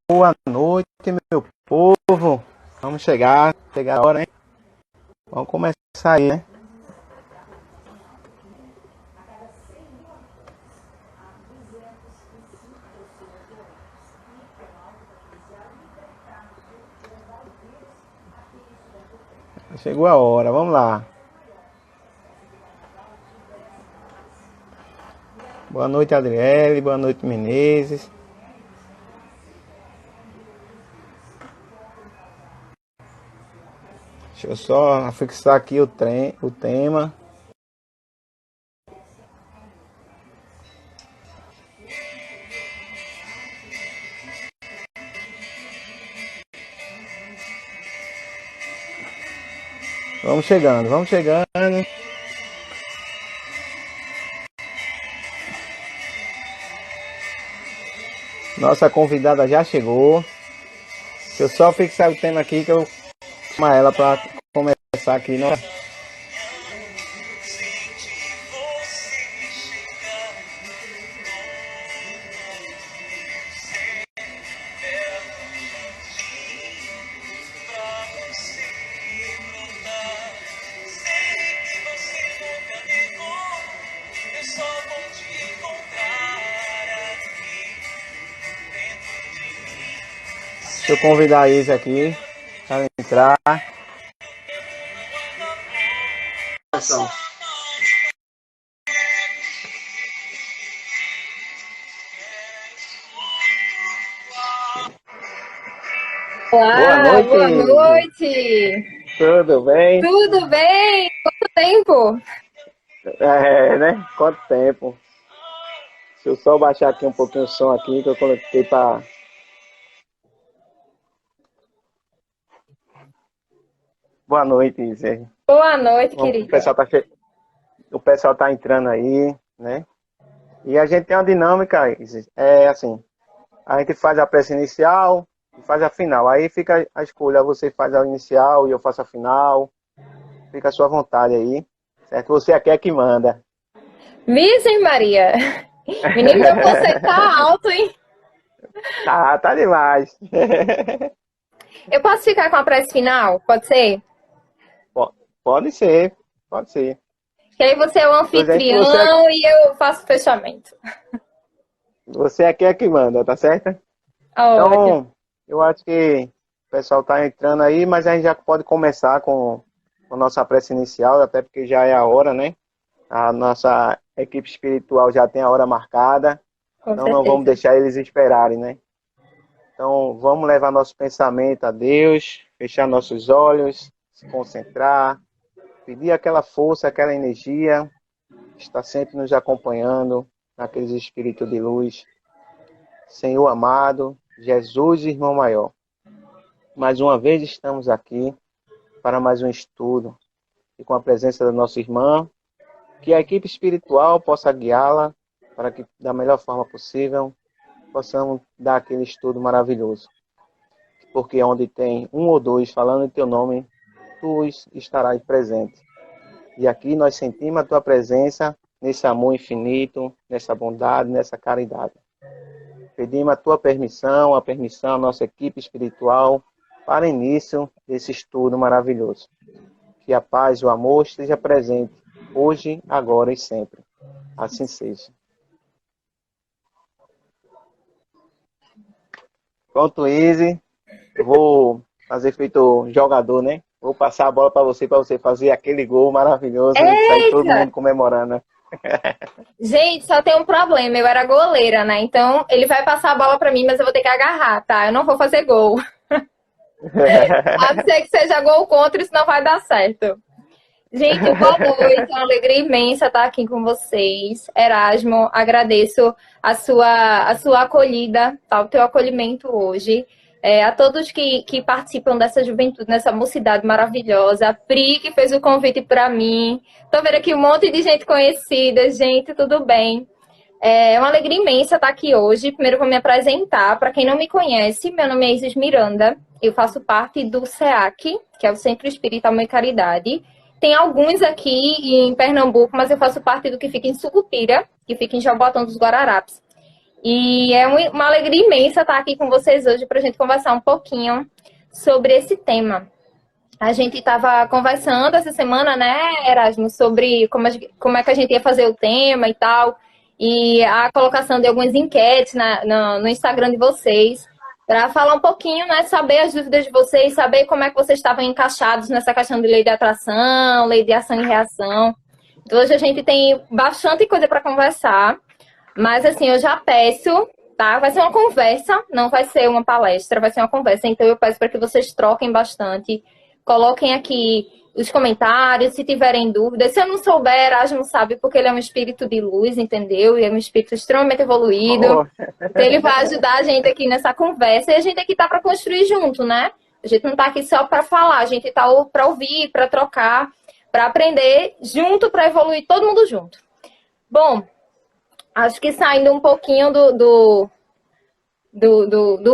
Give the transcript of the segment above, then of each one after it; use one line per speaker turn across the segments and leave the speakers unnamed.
Boa noite, meu povo. Vamos chegar a hora, hein? Vamos começar aí, né? Chegou a hora, vamos lá. Boa noite, Adriele. Boa noite, Menezes. Deixa eu só fixar aqui o tema. Vamos chegando, vamos chegando. Nossa convidada já chegou. Deixa eu só fixar o tema aqui que eu chamo ela para começar aqui. Não? Deixa eu convidar a Isa aqui para entrar.
Olá, boa noite!
Tudo bem?
Tudo bem? Quanto tempo?
Né? Quanto tempo? Deixa eu só baixar aqui um pouquinho o som aqui que eu coloquei para... Boa noite, Isa.
Boa noite,
O
querida.
pessoal tá entrando aí, né? E a gente tem uma dinâmica, Isa. É assim, a gente faz a prece inicial e faz a final. Aí fica a escolha, você faz a inicial e eu faço a final. Fica a sua vontade aí, certo? Você aqui é que manda.
Virgem Maria! Menino, meu conceito tá alto, hein?
Tá demais.
Eu posso ficar com a prece final? Pode ser?
Pode ser, pode ser.
Que aí você é o
Pois é, que você,
anfitrião e eu faço o fechamento.
você aqui é que manda, tá certo?
Ótimo.
Então, eu acho que o pessoal está entrando aí, mas a gente já pode começar com a nossa prece inicial, até porque já é a hora, né? A nossa equipe espiritual já tem a hora marcada,
Com
então não vamos
certeza.
deixar eles esperarem, né? Então, vamos levar nosso pensamento a Deus, fechar nossos olhos, se concentrar, pedir aquela força, aquela energia que está sempre nos acompanhando, naqueles espíritos de luz. Senhor amado, Jesus, irmão maior. Mais uma vez estamos aqui para mais um estudo e com a presença da nossa irmã, que a equipe espiritual possa guiá-la para que, da melhor forma possível, possamos dar aquele estudo maravilhoso. Porque onde tem um ou dois falando em teu nome, tu estarás presente. E aqui nós sentimos a tua presença nesse amor infinito, nessa bondade, nessa caridade. Pedimos a tua permissão, a permissão à nossa equipe espiritual para início desse estudo maravilhoso. Que a paz e o amor esteja presente hoje, agora e sempre. Assim seja. Pronto, Izzy. Vou fazer feito jogador, né? Vou passar a bola para você fazer aquele gol maravilhoso e sair todo
Eita!
mundo comemorando.
Gente, só tem um problema. Eu era goleira, né? Então ele vai passar a bola pra mim, mas eu vou ter que agarrar, tá? Eu não vou fazer gol. A não ser que seja gol contra, isso não vai dar certo. Gente, boa noite, é uma alegria imensa estar aqui com vocês. Erasmo, agradeço a sua acolhida, tá? O teu acolhimento hoje. A todos que participam dessa juventude, nessa mocidade maravilhosa. A Pri, que fez o convite para mim. Tô vendo aqui um monte de gente conhecida. Gente, tudo bem? É uma alegria imensa estar aqui hoje. Primeiro vou me apresentar. Para quem não me conhece, meu nome é Isis Miranda. Eu faço parte do SEAC, que é o Centro Espírita Amor e Caridade. Tem alguns aqui em Pernambuco, mas eu faço parte do que fica em Sucupira, que fica em Jaboatão dos Guararapes. E é uma alegria imensa estar aqui com vocês hoje para a gente conversar um pouquinho sobre esse tema. A gente estava conversando essa semana, né, Erasmo, sobre como é que a gente ia fazer o tema e tal, e a colocação de algumas enquetes no Instagram de vocês, para falar um pouquinho, né, saber as dúvidas de vocês, saber como é que vocês estavam encaixados nessa questão de lei de atração, lei de ação e reação. Então, hoje a gente tem bastante coisa para conversar, mas assim, eu já peço, tá? Vai ser uma conversa, não vai ser uma palestra, vai ser uma conversa, então eu peço para que vocês troquem bastante. Coloquem aqui os comentários, se tiverem dúvidas. Se eu não souber, Erasmo sabe, porque ele é um espírito de luz, entendeu? Ele é um espírito extremamente evoluído. Então, ele vai ajudar a gente aqui nessa conversa. E a gente aqui tá para construir junto, né? A gente não tá aqui só para falar, a gente tá para ouvir, para trocar, para aprender junto, para evoluir todo mundo junto. Bom, acho que saindo um pouquinho do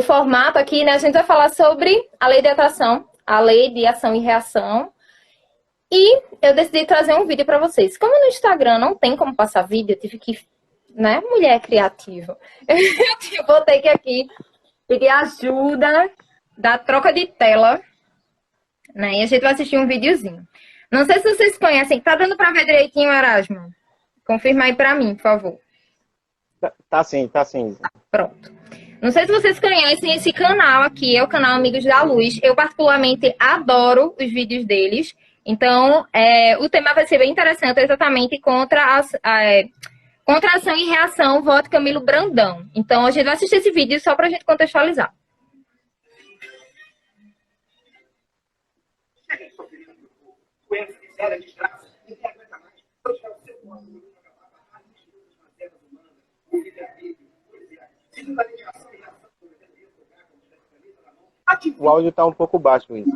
formato aqui, né? A gente vai falar sobre a lei de atração, a lei de ação e reação. E eu decidi trazer um vídeo para vocês. Como no Instagram não tem como passar vídeo, eu tive que, né, mulher criativa. Eu vou ter que aqui pedir ajuda da troca de tela, né? E a gente vai assistir um videozinho. Não sei se vocês conhecem. Tá dando para ver direitinho, Erasmo? Confirma aí para mim, por favor.
Tá sim, tá sim.
Pronto. Não sei se vocês conhecem esse canal aqui, é o canal Amigos da Luz. Eu particularmente adoro os vídeos deles. Então, o tema vai ser bem interessante, exatamente contra a ação e reação, voto Camilo Brandão. Então, a gente vai assistir esse vídeo só para a gente contextualizar.
O áudio está um pouco baixo, isso.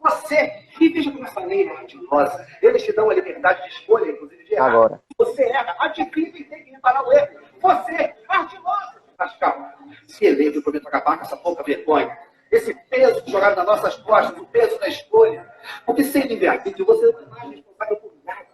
Você, e veja como essa lei é ardilosa. Eles te dão a liberdade de escolha, inclusive de errar.
Agora.
Você erra, adquire e tem que reparar o erro. Você, ardilosa. Mas calma, se eleito, eu prometo acabar com essa pouca vergonha. Esse peso jogado nas nossas costas, o peso da escolha. Porque sem livre-arbítrio, você não é mais responsável por nada.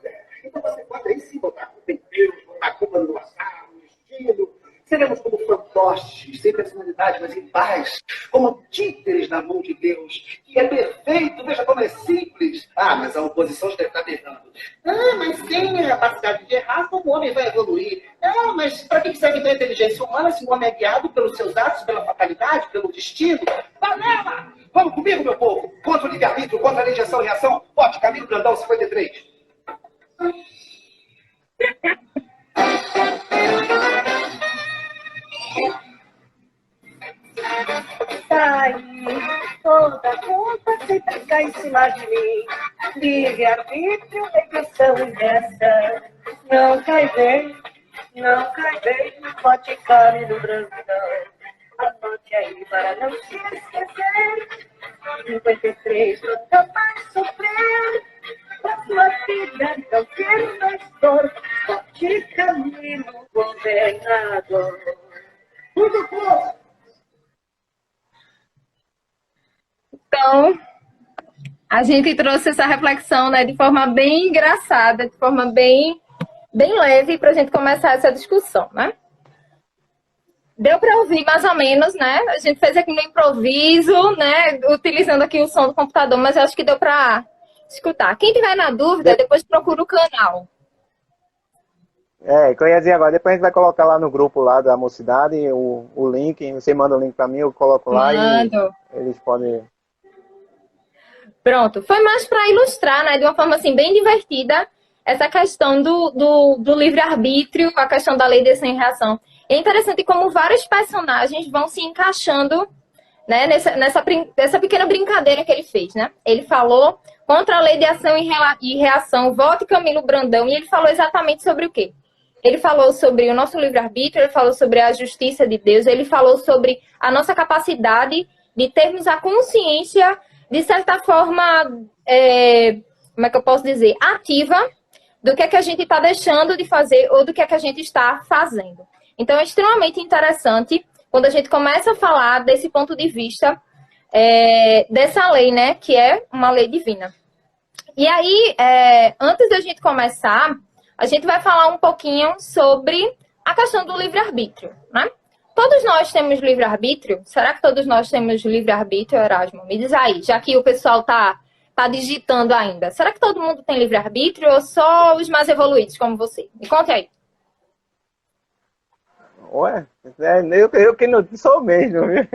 Então você pode aí sim botar a culpa em Deus, botar a culpa no azar, no destino. Seremos como fantoches, sem personalidade, mas em paz, como títeres na mão de Deus, que é perfeito, veja como é simples. Ah, mas a oposição já deve estar berrando. Ah, mas sem a capacidade de errar, como o homem vai evoluir? Ah, mas para que serve então a inteligência humana se o homem é guiado pelos seus atos, pela fatalidade, pelo destino? Panela! Vamos comigo, meu povo! Contra o livre-arbítrio, contra a lei de ação e reação, vote Camilo Brandão, 53.
Sai, toda culpa sempre cai em cima de mim. Livre-arbítrio, regressão e reação. Não cai bem, no pote cabe no Brandão. Anote aí para não se esquecer. 53, nunca mais sofrer. A sua vida não quero mais dor. Vote Camilo governador.
Tudo bom!
Então, a gente trouxe essa reflexão, né, de forma bem engraçada, de forma bem leve, para a gente começar essa discussão, né? Deu para ouvir mais ou menos, né? A gente fez aqui no improviso, né, utilizando aqui o som do computador, mas eu acho que deu para escutar. Quem tiver na dúvida, depois procura o canal.
Que eu ia dizer agora, depois a gente vai colocar lá no grupo lá da mocidade o link, você manda o link para mim, eu coloco lá.
Mando.
E eles podem...
Pronto, foi mais para ilustrar, né, de uma forma assim bem divertida, essa questão do livre-arbítrio, a questão da lei de ação e reação. É interessante como vários personagens vão se encaixando, né, nessa pequena brincadeira que ele fez, né? Ele falou contra a lei de ação e reação, vote Camilo Brandão, e ele falou exatamente sobre o quê? Ele falou sobre o nosso livre-arbítrio, ele falou sobre a justiça de Deus, ele falou sobre a nossa capacidade de termos a consciência, de certa forma, como é que eu posso dizer, ativa, do que é que a gente está deixando de fazer ou do que é que a gente está fazendo. Então, é extremamente interessante quando a gente começa a falar desse ponto de vista dessa lei, né, que é uma lei divina. E aí, antes da gente começar, a gente vai falar um pouquinho sobre a questão do livre-arbítrio, né? Todos nós temos livre-arbítrio? Será que todos nós temos livre-arbítrio, Erasmo? Me diz aí, já que o pessoal tá digitando ainda. Será que todo mundo tem livre-arbítrio ou só os mais evoluídos, como você? Me conte aí.
Ué, eu que não sou mesmo, viu?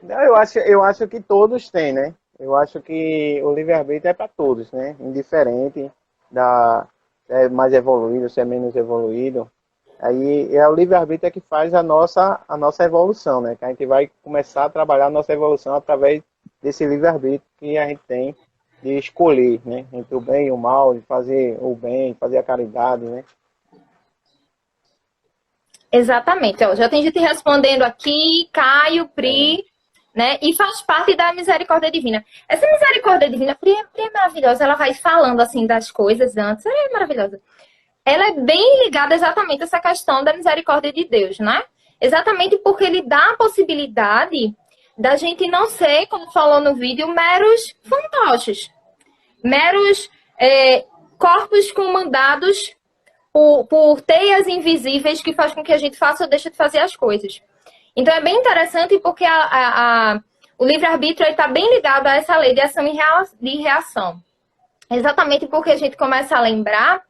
Não, eu acho que todos têm, né? Eu acho que o livre-arbítrio é para todos, né? Indiferente se é mais evoluído, se é menos evoluído. Aí é o livre-arbítrio que faz a nossa evolução, né? Que a gente vai começar a trabalhar a nossa evolução através desse livre-arbítrio que a gente tem de escolher, né? Entre o bem e o mal, de fazer o bem, fazer a caridade, né?
Exatamente. Ó, já tem gente respondendo aqui, Caio, Pri, né? E faz parte da misericórdia divina. Essa misericórdia divina, Pri é maravilhosa. Ela vai falando, assim, das coisas antes. Ela é maravilhosa. Ela é bem ligada exatamente a essa questão da misericórdia de Deus, né? Exatamente porque ele dá a possibilidade da gente não ser, como falou no vídeo, meros fantoches. Meros corpos comandados por teias invisíveis que faz com que a gente faça ou deixe de fazer as coisas. Então é bem interessante porque o livre-arbítrio está bem ligado a essa lei de ação e reação. Exatamente porque a gente começa a lembrar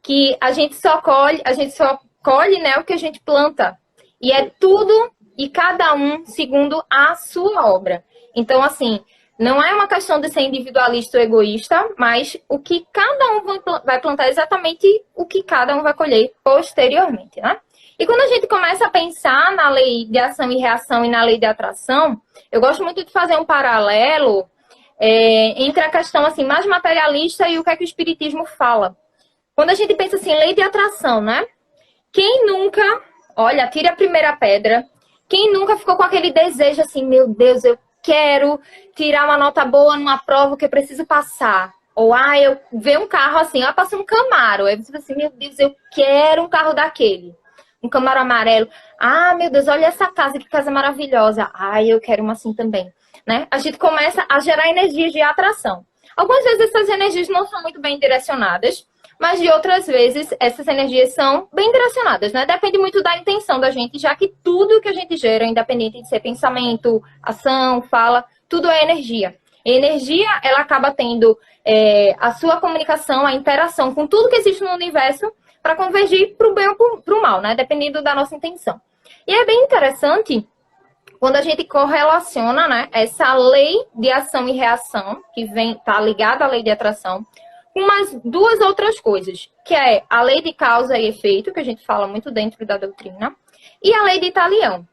que a gente só colhe, né, o que a gente planta. E é tudo e cada um segundo a sua obra. Então, assim, não é uma questão de ser individualista ou egoísta, mas o que cada um vai plantar é exatamente o que cada um vai colher posteriormente, né? E quando a gente começa a pensar na lei de ação e reação e na lei de atração, eu gosto muito de fazer um paralelo entre a questão assim, mais materialista e o que é que o Espiritismo fala. Quando a gente pensa assim, lei de atração, né? Quem nunca, olha, tira a primeira pedra, quem nunca ficou com aquele desejo assim, meu Deus, eu quero tirar uma nota boa numa prova que eu preciso passar. Ou, eu ver um carro assim, passei um Camaro. Aí você fala assim, meu Deus, eu quero um carro daquele. Um Camaro amarelo. Meu Deus, olha essa casa, que casa maravilhosa. Eu quero uma assim também. Né? A gente começa a gerar energias de atração. Algumas vezes essas energias não são muito bem direcionadas, mas de outras vezes essas energias são bem direcionadas, né? Depende muito da intenção da gente, já que tudo que a gente gera, independente de ser pensamento, ação, fala, tudo é energia. E a energia, ela acaba tendo a sua comunicação, a interação com tudo que existe no universo para convergir para o bem ou para o mal, né? Dependendo da nossa intenção. E é bem interessante quando a gente correlaciona, né, essa lei de ação e reação, que está ligada à lei de atração, com umas duas outras coisas, que é a lei de causa e efeito, que a gente fala muito dentro da doutrina, e a lei de Italião.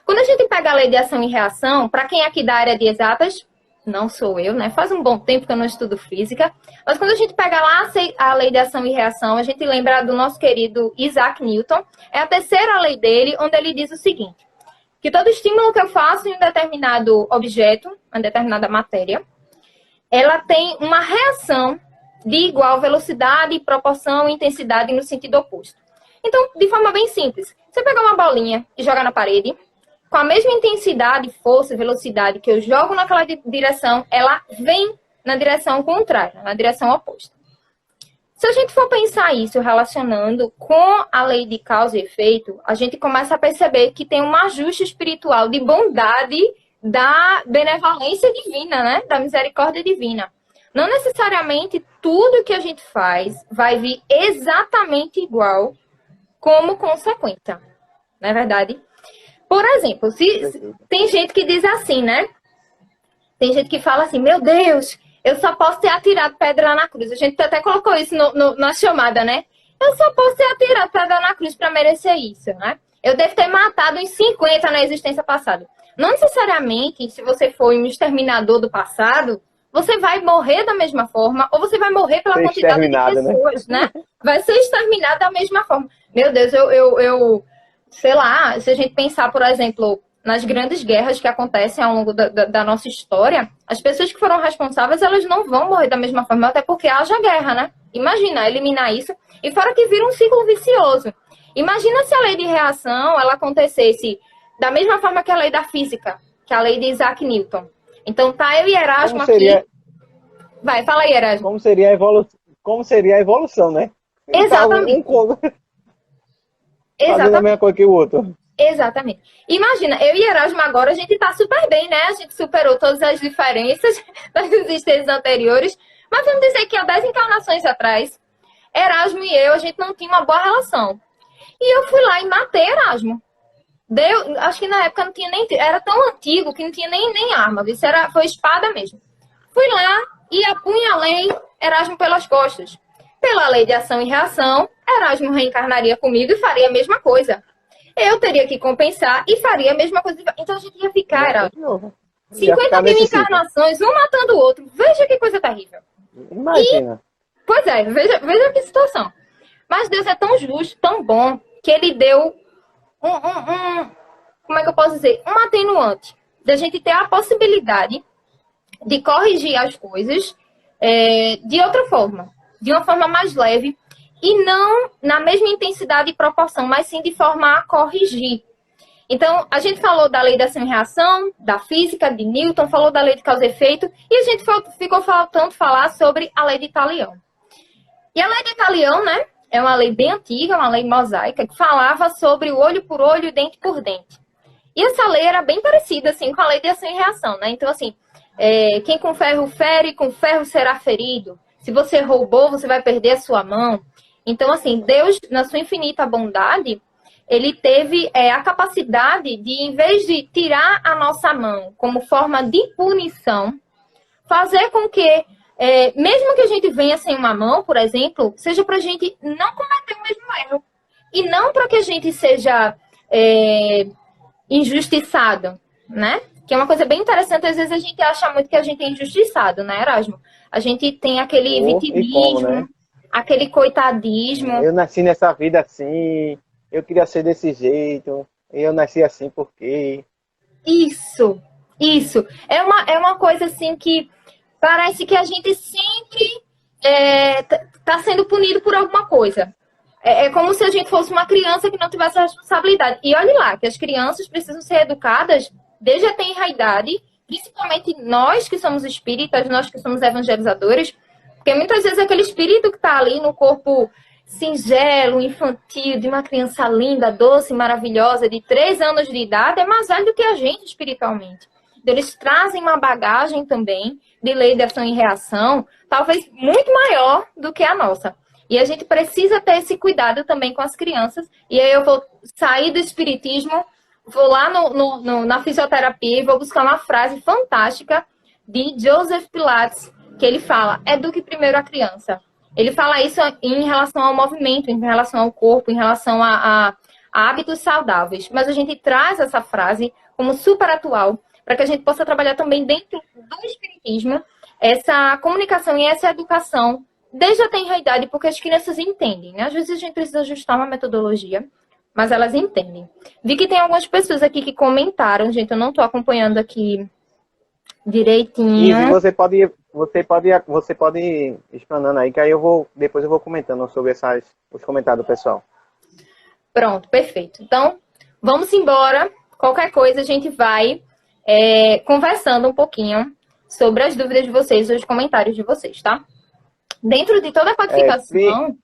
Quando a gente pega a lei de ação e reação, para quem é aqui da área de exatas, não sou eu, né? Faz um bom tempo que eu não estudo física, mas quando a gente pega lá a lei de ação e reação, a gente lembra do nosso querido Isaac Newton, é a terceira lei dele, onde ele diz o seguinte, que todo estímulo que eu faço em um determinado objeto, uma determinada matéria, ela tem uma reação de igual velocidade, proporção e intensidade no sentido oposto. Então, de forma bem simples, você pegar uma bolinha e jogar na parede, com a mesma intensidade, força e velocidade que eu jogo naquela direção, ela vem na direção contrária, na direção oposta. Se a gente for pensar isso relacionando com a lei de causa e efeito, a gente começa a perceber que tem um ajuste espiritual de bondade da benevolência divina, né? Da misericórdia divina. Não necessariamente tudo que a gente faz vai vir exatamente igual como consequência. Não é verdade? Por exemplo, tem gente que diz assim, né? Tem gente que fala assim, meu Deus, eu só posso ter atirado pedra na cruz. A gente até colocou isso na chamada, né? Eu só posso ter atirado pedra na cruz para merecer isso, né? Eu devo ter matado uns 50 na existência passada. Não necessariamente, se você for um exterminador do passado, você vai morrer da mesma forma, ou você vai morrer pela quantidade de pessoas, né? Vai ser exterminado da mesma forma. Meu Deus, eu sei lá, se a gente pensar, por exemplo, nas grandes guerras que acontecem ao longo da nossa história, as pessoas que foram responsáveis, elas não vão morrer da mesma forma, até porque haja guerra, né? Imagina, eliminar isso. E fora que vira um ciclo vicioso. Imagina se a lei de reação, ela acontecesse da mesma forma que a lei da física, que a lei de Isaac Newton. Então, tá eu e Erasmo aqui. Vai, fala aí, Erasmo.
Como seria a evolução, né?
Exatamente.
fazendo a
Exatamente.
mesma coisa que o outro.
Exatamente. Imagina, eu e Erasmo agora, a gente tá super bem, né? A gente superou todas as diferenças das existências anteriores. Mas vamos dizer que há 10 encarnações atrás, Erasmo e eu, a gente não tinha uma boa relação. E eu fui lá e matei Erasmo. Acho que na época não tinha nem... Era tão antigo que não tinha nem arma. Isso foi espada mesmo. Fui lá e apunhalei Erasmo pelas costas. Pela lei de ação e reação, Erasmo reencarnaria comigo e faria a mesma coisa. Eu teria que compensar e faria a mesma coisa. Então a gente ia ficar, Erasmo,
Ia
50
ficar
mil
nesse ciclo.
encarnações, um matando o outro. Veja que coisa terrível.
Imagina.
Pois é, veja que situação. Mas Deus é tão justo, tão bom, que ele deu como é que eu posso dizer? Um atenuante. Da gente ter a possibilidade de corrigir as coisas de outra forma. De uma forma mais leve. E não na mesma intensidade e proporção, mas sim de forma a corrigir. Então, a gente falou da lei da ação e reação, da física, de Newton, falou da lei de causa e efeito, e a gente ficou faltando falar sobre a lei de Italião. E a lei de Italião, né, é uma lei bem antiga, uma lei mosaica, que falava sobre o olho por olho, dente por dente. E essa lei era bem parecida, assim, com a lei de ação e reação, né? Então, assim, quem com ferro fere, com ferro será ferido. Se você roubou, você vai perder a sua mão. Então, assim, Deus, na sua infinita bondade, ele teve a capacidade de, em vez de tirar a nossa mão como forma de punição, fazer com que, mesmo que a gente venha sem uma mão, por exemplo, seja para a gente não cometer o mesmo erro. E não para que a gente seja injustiçado, né? Que é uma coisa bem interessante, às vezes a gente acha muito que a gente é injustiçado, né, Erasmo? A gente tem aquele vitimismo,
como, né?
aquele coitadismo.
Eu nasci nessa vida assim, eu queria ser desse jeito, eu nasci assim porque...
Isso. É uma coisa assim que parece que a gente sempre tá sendo punido por alguma coisa. É como se a gente fosse uma criança que não tivesse responsabilidade. E olhe lá, que as crianças precisam ser educadas desde a tenra idade, principalmente nós que somos espíritas, nós que somos evangelizadores, porque muitas vezes aquele espírito que está ali no corpo singelo, infantil, de uma criança linda, doce, maravilhosa, de 3 anos de idade, é mais velho do que a gente espiritualmente. Então, eles trazem uma bagagem também de lei de ação e reação, talvez muito maior do que a nossa. E a gente precisa ter esse cuidado também com as crianças. E aí eu vou sair do espiritismo, vou lá na fisioterapia e vou buscar uma frase fantástica de Joseph Pilates, que ele fala, eduque primeiro a criança. Ele fala isso em relação ao movimento, em relação ao corpo, em relação a hábitos saudáveis. Mas a gente traz essa frase como super atual, para que a gente possa trabalhar também dentro do espiritismo, essa comunicação e essa educação, desde a tenra idade, porque as crianças entendem, né? Às vezes a gente precisa ajustar uma metodologia, mas elas entendem. Vi que tem algumas pessoas aqui que comentaram, gente, eu não estou acompanhando aqui direitinho.
E você pode ir explanando aí, que aí depois eu vou comentando sobre os comentários do pessoal.
Pronto, perfeito. Então, vamos embora. Qualquer coisa a gente vai conversando um pouquinho sobre as dúvidas de vocês, os comentários de vocês, tá? Dentro de toda a codificação...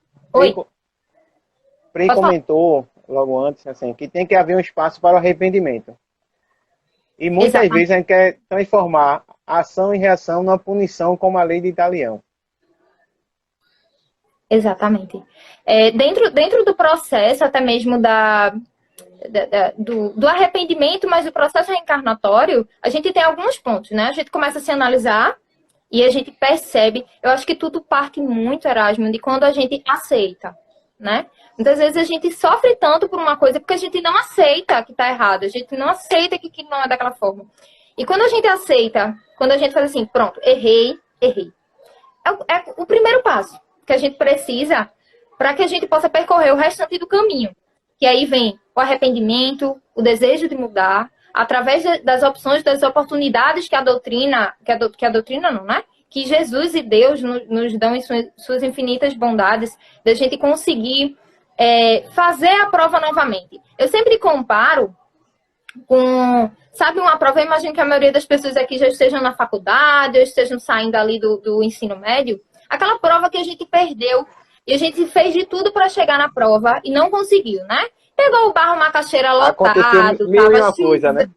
Pri comentou logo antes, assim, que tem que haver um espaço para o arrependimento. E muitas vezes a gente quer transformar ação e reação numa punição como a lei de Italião.
Exatamente. Dentro do processo, até mesmo do arrependimento, mas do processo reencarnatório, a gente tem alguns pontos, né? A gente começa a se analisar e a gente percebe, eu acho que tudo parte muito, Erasmo, de quando a gente aceita, né? Muitas vezes a gente sofre tanto por uma coisa porque a gente não aceita que está errado, a gente não aceita que não é daquela forma. E quando a gente aceita, quando a gente faz assim, pronto, errei. É o primeiro passo que a gente precisa para que a gente possa percorrer o restante do caminho. Que aí vem o arrependimento, o desejo de mudar, através das opções, das oportunidades que a doutrina não, né? Que Jesus e Deus nos dão em suas infinitas bondades, da gente conseguir fazer a prova novamente. Eu sempre comparo com, sabe, uma prova, eu imagino que a maioria das pessoas aqui já estejam na faculdade, ou estejam saindo ali do ensino médio, aquela prova que a gente perdeu, e a gente fez de tudo para chegar na prova e não conseguiu, né? Pegou o barro Macaxeira
Aconteceu
lotado,
mil e uma coisa, né?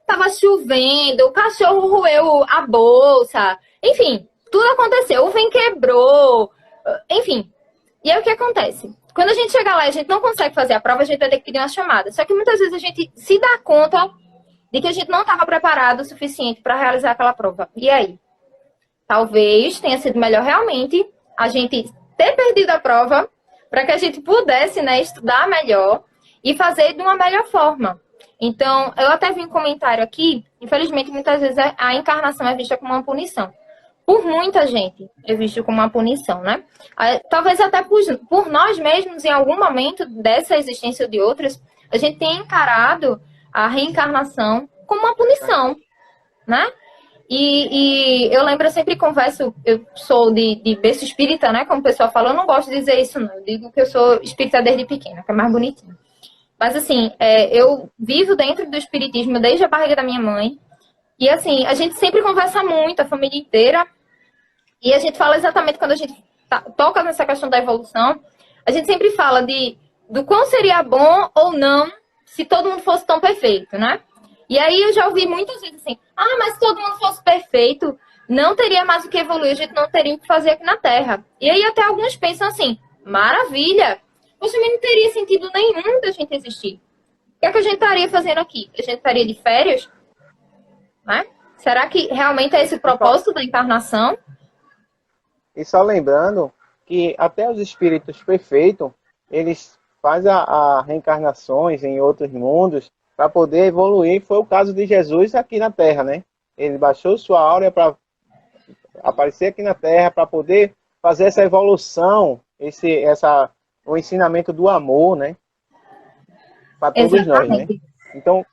tava chovendo, o cachorro roeu a bolsa, enfim, tudo aconteceu, o vem quebrou, enfim. E aí o que acontece? Quando a gente chega lá e a gente não consegue fazer a prova, a gente vai ter que pedir uma chamada. Só que muitas vezes a gente se dá conta de que a gente não estava preparado o suficiente para realizar aquela prova. E aí? Talvez tenha sido melhor realmente a gente ter perdido a prova para que a gente pudesse, né, estudar melhor e fazer de uma melhor forma. Então, eu até vi um comentário aqui, infelizmente, muitas vezes a encarnação é vista como uma punição. Por muita gente é visto como uma punição, né? Talvez até por nós mesmos, em algum momento dessa existência ou de outras, a gente tenha encarado a reencarnação como uma punição, né? E eu lembro, eu sempre converso, eu sou de berço espírita, né? Como o pessoal fala, eu não gosto de dizer isso, não. Eu digo que eu sou espírita desde pequena, que é mais bonitinho. Mas, assim, eu vivo dentro do espiritismo desde a barriga da minha mãe. E, assim, a gente sempre conversa muito, a família inteira. E a gente fala exatamente quando a gente toca nessa questão da evolução, a gente sempre fala do quão seria bom ou não se todo mundo fosse tão perfeito, né? E aí eu já ouvi muitas vezes assim, mas se todo mundo fosse perfeito, não teria mais o que evoluir, a gente não teria o que fazer aqui na Terra. E aí até alguns pensam assim, maravilha, mas também não teria sentido nenhum da gente existir. O que é que a gente estaria fazendo aqui? A gente estaria de férias? Né? Será que realmente é esse o propósito da encarnação?
E só lembrando que até os espíritos perfeitos, eles fazem a reencarnações em outros mundos para poder evoluir. Foi o caso de Jesus aqui na Terra, né? Ele baixou sua áurea para aparecer aqui na Terra, para poder fazer essa evolução, o ensinamento do amor, né? Para todos nós, né? Então,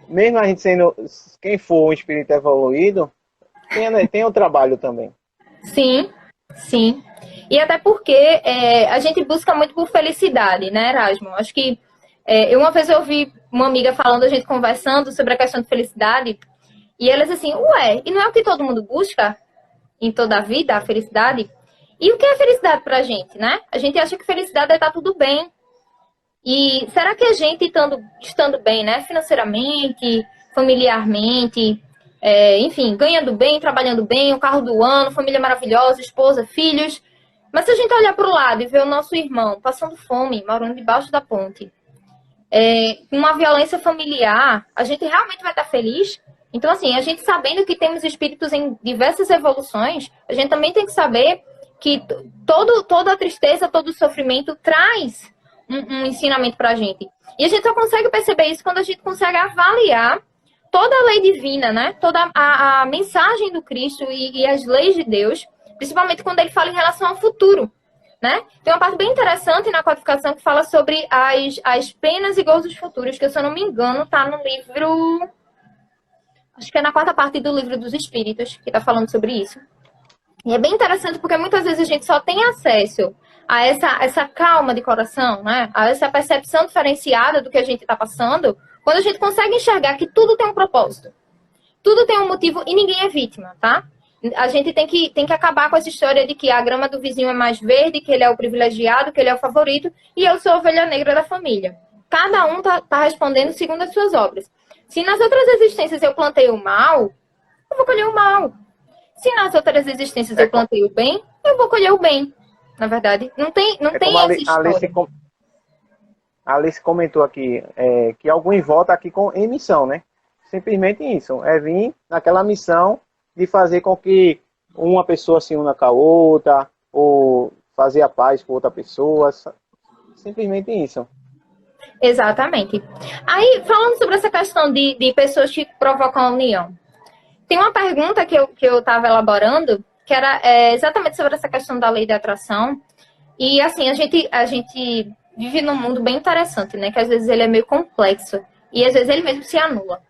mesmo a gente sendo, quem for um espírito evoluído, tem o trabalho também.
Sim, sim. E até porque a gente busca muito por felicidade, né, Erasmo? Acho que uma vez eu ouvi uma amiga falando, a gente conversando sobre a questão de felicidade, e ela disse assim, e não é o que todo mundo busca em toda a vida, a felicidade? E o que é felicidade pra gente, né? A gente acha que felicidade é estar tudo bem. E será que a gente, estando bem, né, financeiramente, familiarmente, enfim, ganhando bem, trabalhando bem, o carro do ano, família maravilhosa, esposa, filhos. Mas se a gente olhar para o lado e ver o nosso irmão passando fome, morando debaixo da ponte, uma violência familiar, a gente realmente vai estar feliz? Então, assim, a gente sabendo que temos espíritos em diversas evoluções, a gente também tem que saber que toda a tristeza, todo o sofrimento traz um ensinamento para a gente. E a gente só consegue perceber isso quando a gente consegue avaliar toda a lei divina, né? Toda a mensagem do Cristo e as leis de Deus, principalmente quando ele fala em relação ao futuro, né? Tem uma parte bem interessante na codificação que fala sobre as penas e gozos futuros, que, se eu não me engano, está no livro... Acho que é na 4ª parte do livro dos Espíritos, que está falando sobre isso. E é bem interessante porque muitas vezes a gente só tem acesso a essa calma de coração, né? A essa percepção diferenciada do que a gente está passando, quando a gente consegue enxergar que tudo tem um propósito, tudo tem um motivo e ninguém é vítima, tá? A gente tem que acabar com essa história de que a grama do vizinho é mais verde, que ele é o privilegiado, que ele é o favorito, e eu sou a ovelha negra da família. Cada um tá respondendo segundo as suas obras. Se nas outras existências eu plantei o mal, eu vou colher o mal. Se nas outras existências eu plantei o bem, eu vou colher o bem. Na verdade, não tem essa história.
A Alice comentou aqui que alguns votam aqui em missão, né? Simplesmente isso. É vir naquela missão de fazer com que uma pessoa se una com a outra, ou fazer a paz com outra pessoa. Simplesmente isso.
Exatamente. Aí, falando sobre essa questão de pessoas que provocam a união, tem uma pergunta que eu estava elaborando, que era exatamente sobre essa questão da lei da atração. E, assim, a gente vive num mundo bem interessante, né? Que às vezes ele é meio complexo e às vezes ele mesmo se anula.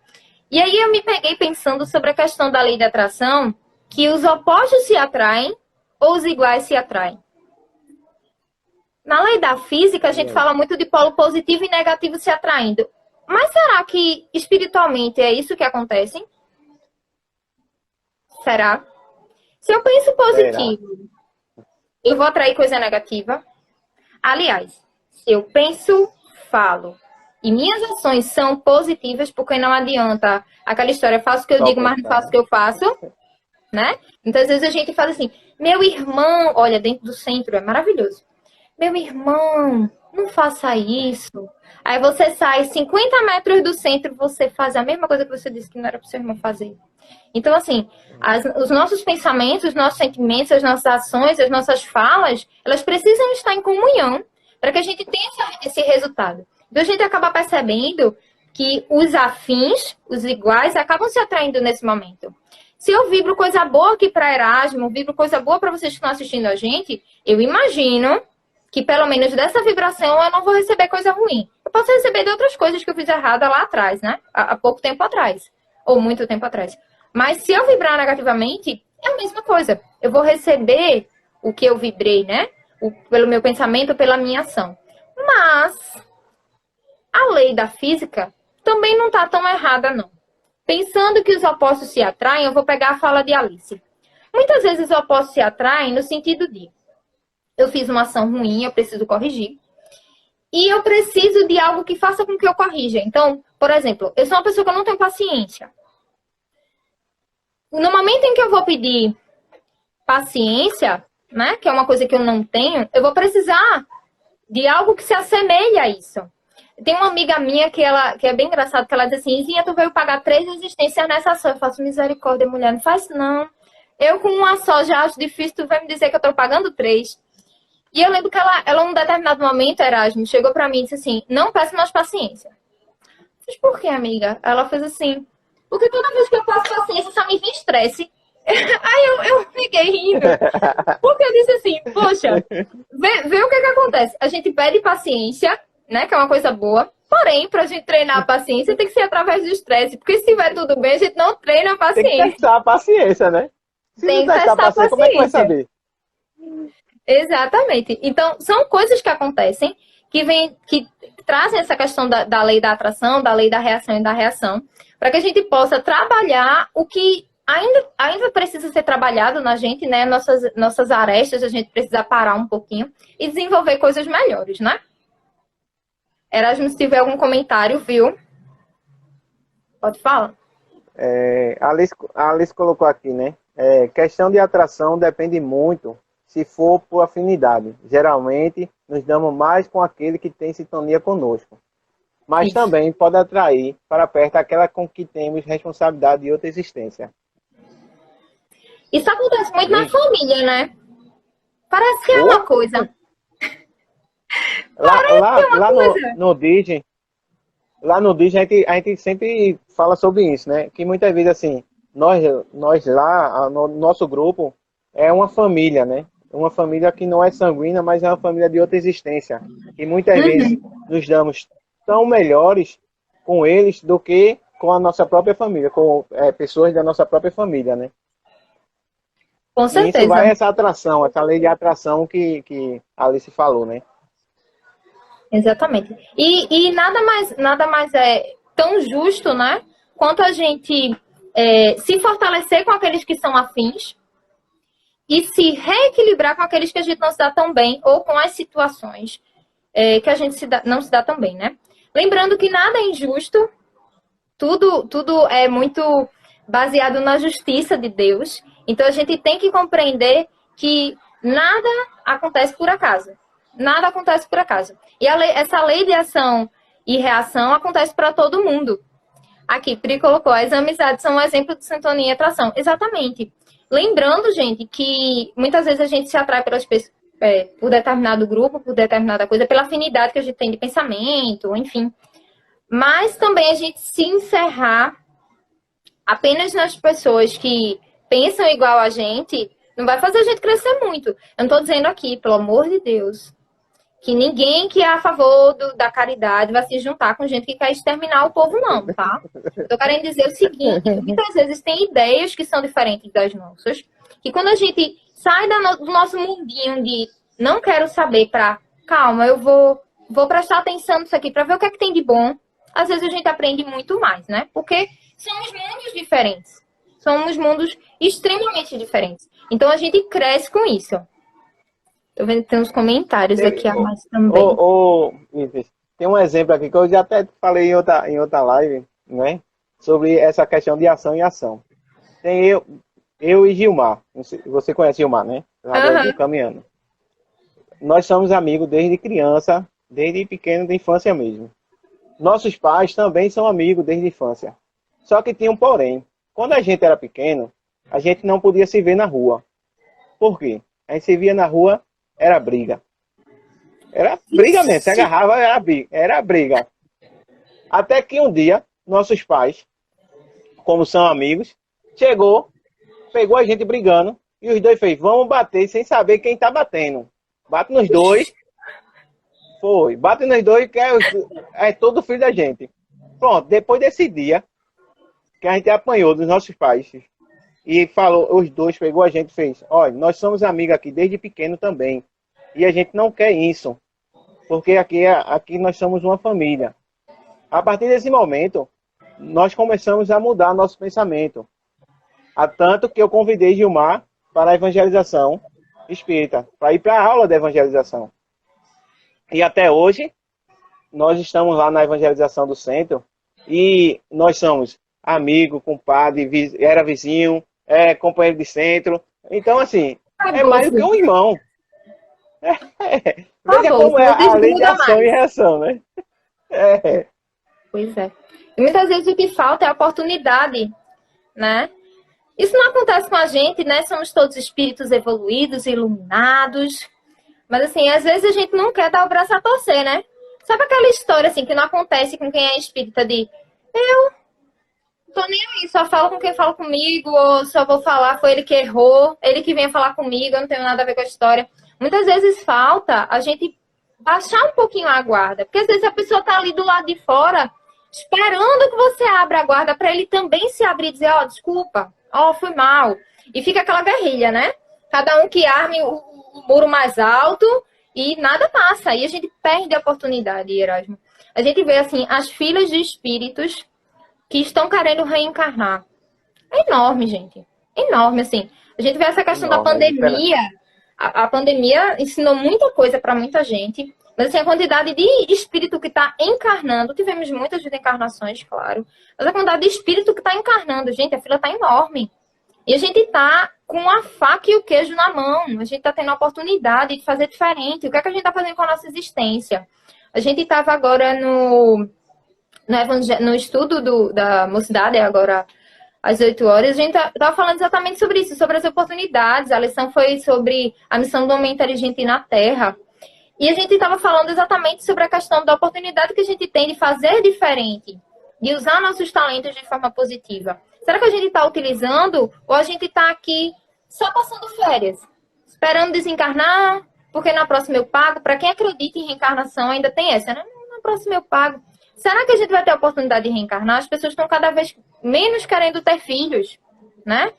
E aí eu me peguei pensando sobre a questão da lei da atração, que os opostos se atraem ou os iguais se atraem. Na lei da física, a gente fala muito de polo positivo e negativo se atraindo. Mas será que espiritualmente é isso que acontece? Será? Se eu penso positivo, eu vou atrair coisa negativa? Aliás, se eu penso, falo e minhas ações são positivas, porque não adianta aquela história, faço o que eu digo, mas não faço o que eu faço, né? Então, às vezes a gente fala assim, meu irmão, olha, dentro do centro é maravilhoso. Meu irmão, não faça isso. Aí você sai 50 metros do centro, você faz a mesma coisa que você disse que não era para o seu irmão fazer. Então, assim, os nossos pensamentos, os nossos sentimentos, as nossas ações, as nossas falas, elas precisam estar em comunhão para que a gente tenha esse resultado. Então, a gente acaba percebendo que os afins, os iguais, acabam se atraindo nesse momento. Se eu vibro coisa boa aqui para Erasmo, vibro coisa boa para vocês que estão assistindo a gente, eu imagino que pelo menos dessa vibração eu não vou receber coisa ruim. Eu posso receber de outras coisas que eu fiz errada lá atrás, né? Há pouco tempo atrás. Ou muito tempo atrás. Mas se eu vibrar negativamente, é a mesma coisa. Eu vou receber o que eu vibrei, né? Pelo meu pensamento, pela minha ação. Mas a lei da física também não está tão errada, não. Pensando que os opostos se atraem, eu vou pegar a fala de Alice. Muitas vezes os opostos se atraem no sentido de eu fiz uma ação ruim, eu preciso corrigir. E eu preciso de algo que faça com que eu corrija. Então, por exemplo, eu sou uma pessoa que eu não tenho paciência. No momento em que eu vou pedir paciência, né, que é uma coisa que eu não tenho, eu vou precisar de algo que se assemelhe a isso. Tem uma amiga minha que é bem engraçado, que ela diz assim, Izinha, tu veio pagar 3 existências nessa ação. Eu faço misericórdia, mulher, não faz não. Eu com uma só já acho difícil, tu vai me dizer que eu tô pagando 3. E eu lembro que ela num determinado momento, Erasmo, chegou pra mim e disse assim, não peço mais paciência. Eu fiz, por quê, amiga? Ela fez assim, porque toda vez que eu passo paciência, só me vem estresse. Aí eu fiquei rindo. Porque eu disse assim, poxa, vê o que acontece. A gente pede paciência, né, que é uma coisa boa. Porém, pra gente treinar a paciência, tem que ser através do estresse. Porque se tiver tudo bem, a gente não treina a paciência.
Tem que testar a paciência, né? Se
tem
não
que testar a paciência.
Como é que vai saber?
Exatamente. Então, são coisas que acontecem que trazem essa questão da lei da atração, da lei da reação e da reação, para que a gente possa trabalhar o que ainda precisa ser trabalhado na gente, né? Nossas arestas, a gente precisa parar um pouquinho e desenvolver coisas melhores, né? Erasmo, se tiver algum comentário, viu? Pode falar.
A Alice colocou aqui, né? Questão de atração depende muito se for por afinidade. Geralmente, nos damos mais com aquele que tem sintonia conosco. Mas
Isso.
também pode atrair para perto aquela com que temos responsabilidade de outra existência.
Isso acontece muito na família, né? Parece que é uma coisa.
No Digi, a gente sempre fala sobre isso, né? Que muitas vezes, assim, nós lá, no nosso grupo, é uma família, né? Uma família que não é sanguínea, mas é uma família de outra existência. E muitas vezes nos damos tão melhores com eles do que com a nossa própria família, com pessoas da nossa própria família, né?
Com certeza.
E isso vai essa atração, essa lei de atração que a Alice falou, né?
Exatamente. E nada mais é tão justo, né? Quanto a gente se fortalecer com aqueles que são afins e se reequilibrar com aqueles que a gente não se dá tão bem ou com as situações que a gente não se dá tão bem, né? Lembrando que nada é injusto, tudo é muito baseado na justiça de Deus. Então a gente tem que compreender que nada acontece por acaso. Nada acontece por acaso. E essa lei de ação e reação acontece para todo mundo. Aqui, Pri colocou, as amizades são um exemplo de sintonia e atração. Exatamente. Lembrando, gente, que muitas vezes a gente se atrai pelas pessoas, por determinado grupo, por determinada coisa, pela afinidade que a gente tem de pensamento, enfim. Mas também a gente se encerrar apenas nas pessoas que pensam igual a gente, não vai fazer a gente crescer muito. Eu não estou dizendo aqui, pelo amor de Deus, que ninguém que é a favor da caridade vai se juntar com gente que quer exterminar o povo, não, tá? Estou querendo dizer o seguinte, que muitas vezes tem ideias que são diferentes das nossas, que quando a gente sai do nosso mundinho de não quero saber calma, eu vou prestar atenção nisso aqui para ver o que é que tem de bom, às vezes a gente aprende muito mais, né? Porque somos mundos diferentes. Somos mundos extremamente diferentes. Então a gente cresce com isso. Tô vendo que tem uns comentários aqui a mais também.
tem um exemplo aqui que eu já até falei em outra live, né? Sobre essa questão de ação e ação. Tem eu e Gilmar. Você conhece Gilmar, né? Lá do
Aham.
Caminhando. Nós somos amigos desde criança, desde pequeno, de infância mesmo. Nossos pais também são amigos desde a infância. Só que tinha um porém. Quando a gente era pequeno, a gente não podia se ver na rua. Por quê? A gente se via na rua, era briga. Era briga mesmo, se agarrava, era briga. Até que um dia, nossos pais, como são amigos, chegou, pegou a gente brigando, e os dois fez, vamos bater sem saber quem tá batendo. Bate nos dois, foi, bate nos dois, que é todo filho da gente. Pronto, depois desse dia, que a gente apanhou dos nossos pais, e falou, os dois pegou a gente e fez, olha, nós somos amigos aqui desde pequeno também, e a gente não quer isso, porque aqui nós somos uma família. A partir desse momento, nós começamos a mudar nosso pensamento. Há tanto que eu convidei Gilmar para a evangelização espírita, para ir para a aula de evangelização. E até hoje, nós estamos lá na evangelização do centro e nós somos amigo, compadre, era vizinho, companheiro de centro. Então, assim, é mais do que um irmão. Veja como é a lei de ação e reação, né?
Pois é. E muitas vezes o que falta é a oportunidade, né? Isso não acontece com a gente, né? Somos todos espíritos evoluídos, iluminados. Mas, assim, às vezes a gente não quer dar o braço a torcer, né? Sabe aquela história, assim, que não acontece com quem é espírita de eu tô nem aí, só falo com quem fala comigo, ou só vou falar, foi ele que errou, ele que venha falar comigo, eu não tenho nada a ver com a história. Muitas vezes falta a gente baixar um pouquinho a guarda, porque às vezes a pessoa tá ali do lado de fora, esperando que você abra a guarda para ele também se abrir e dizer, ó, desculpa, ó, fui mal. E fica aquela guerrilha, né? Cada um que arme o muro mais alto e nada passa. E a gente perde a oportunidade, Erasmo. A gente vê, assim, as filas de espíritos que estão querendo reencarnar. É enorme, gente. Enorme, assim. A gente vê essa questão da pandemia. A pandemia ensinou muita coisa para muita gente. Mas, assim, a quantidade de espírito que está encarnando, tivemos muitas desencarnações, claro. Mas a quantidade de espírito que está encarnando, gente, a fila está enorme. E a gente está com a faca e o queijo na mão. A gente está tendo a oportunidade de fazer diferente. O que é que a gente está fazendo com a nossa existência? A gente estava agora no estudo da mocidade, agora às 8 horas, a gente estava falando exatamente sobre isso, sobre as oportunidades. A lição foi sobre a missão do homem inteligente na Terra. E a gente estava falando exatamente sobre a questão da oportunidade que a gente tem de fazer diferente, de usar nossos talentos de forma positiva. Será que a gente está utilizando ou a gente está aqui só passando férias? Esperando desencarnar, porque na próxima eu pago? Para quem acredita em reencarnação ainda tem essa, né? Na próxima eu pago. Será que a gente vai ter a oportunidade de reencarnar? As pessoas estão cada vez menos querendo ter filhos, né?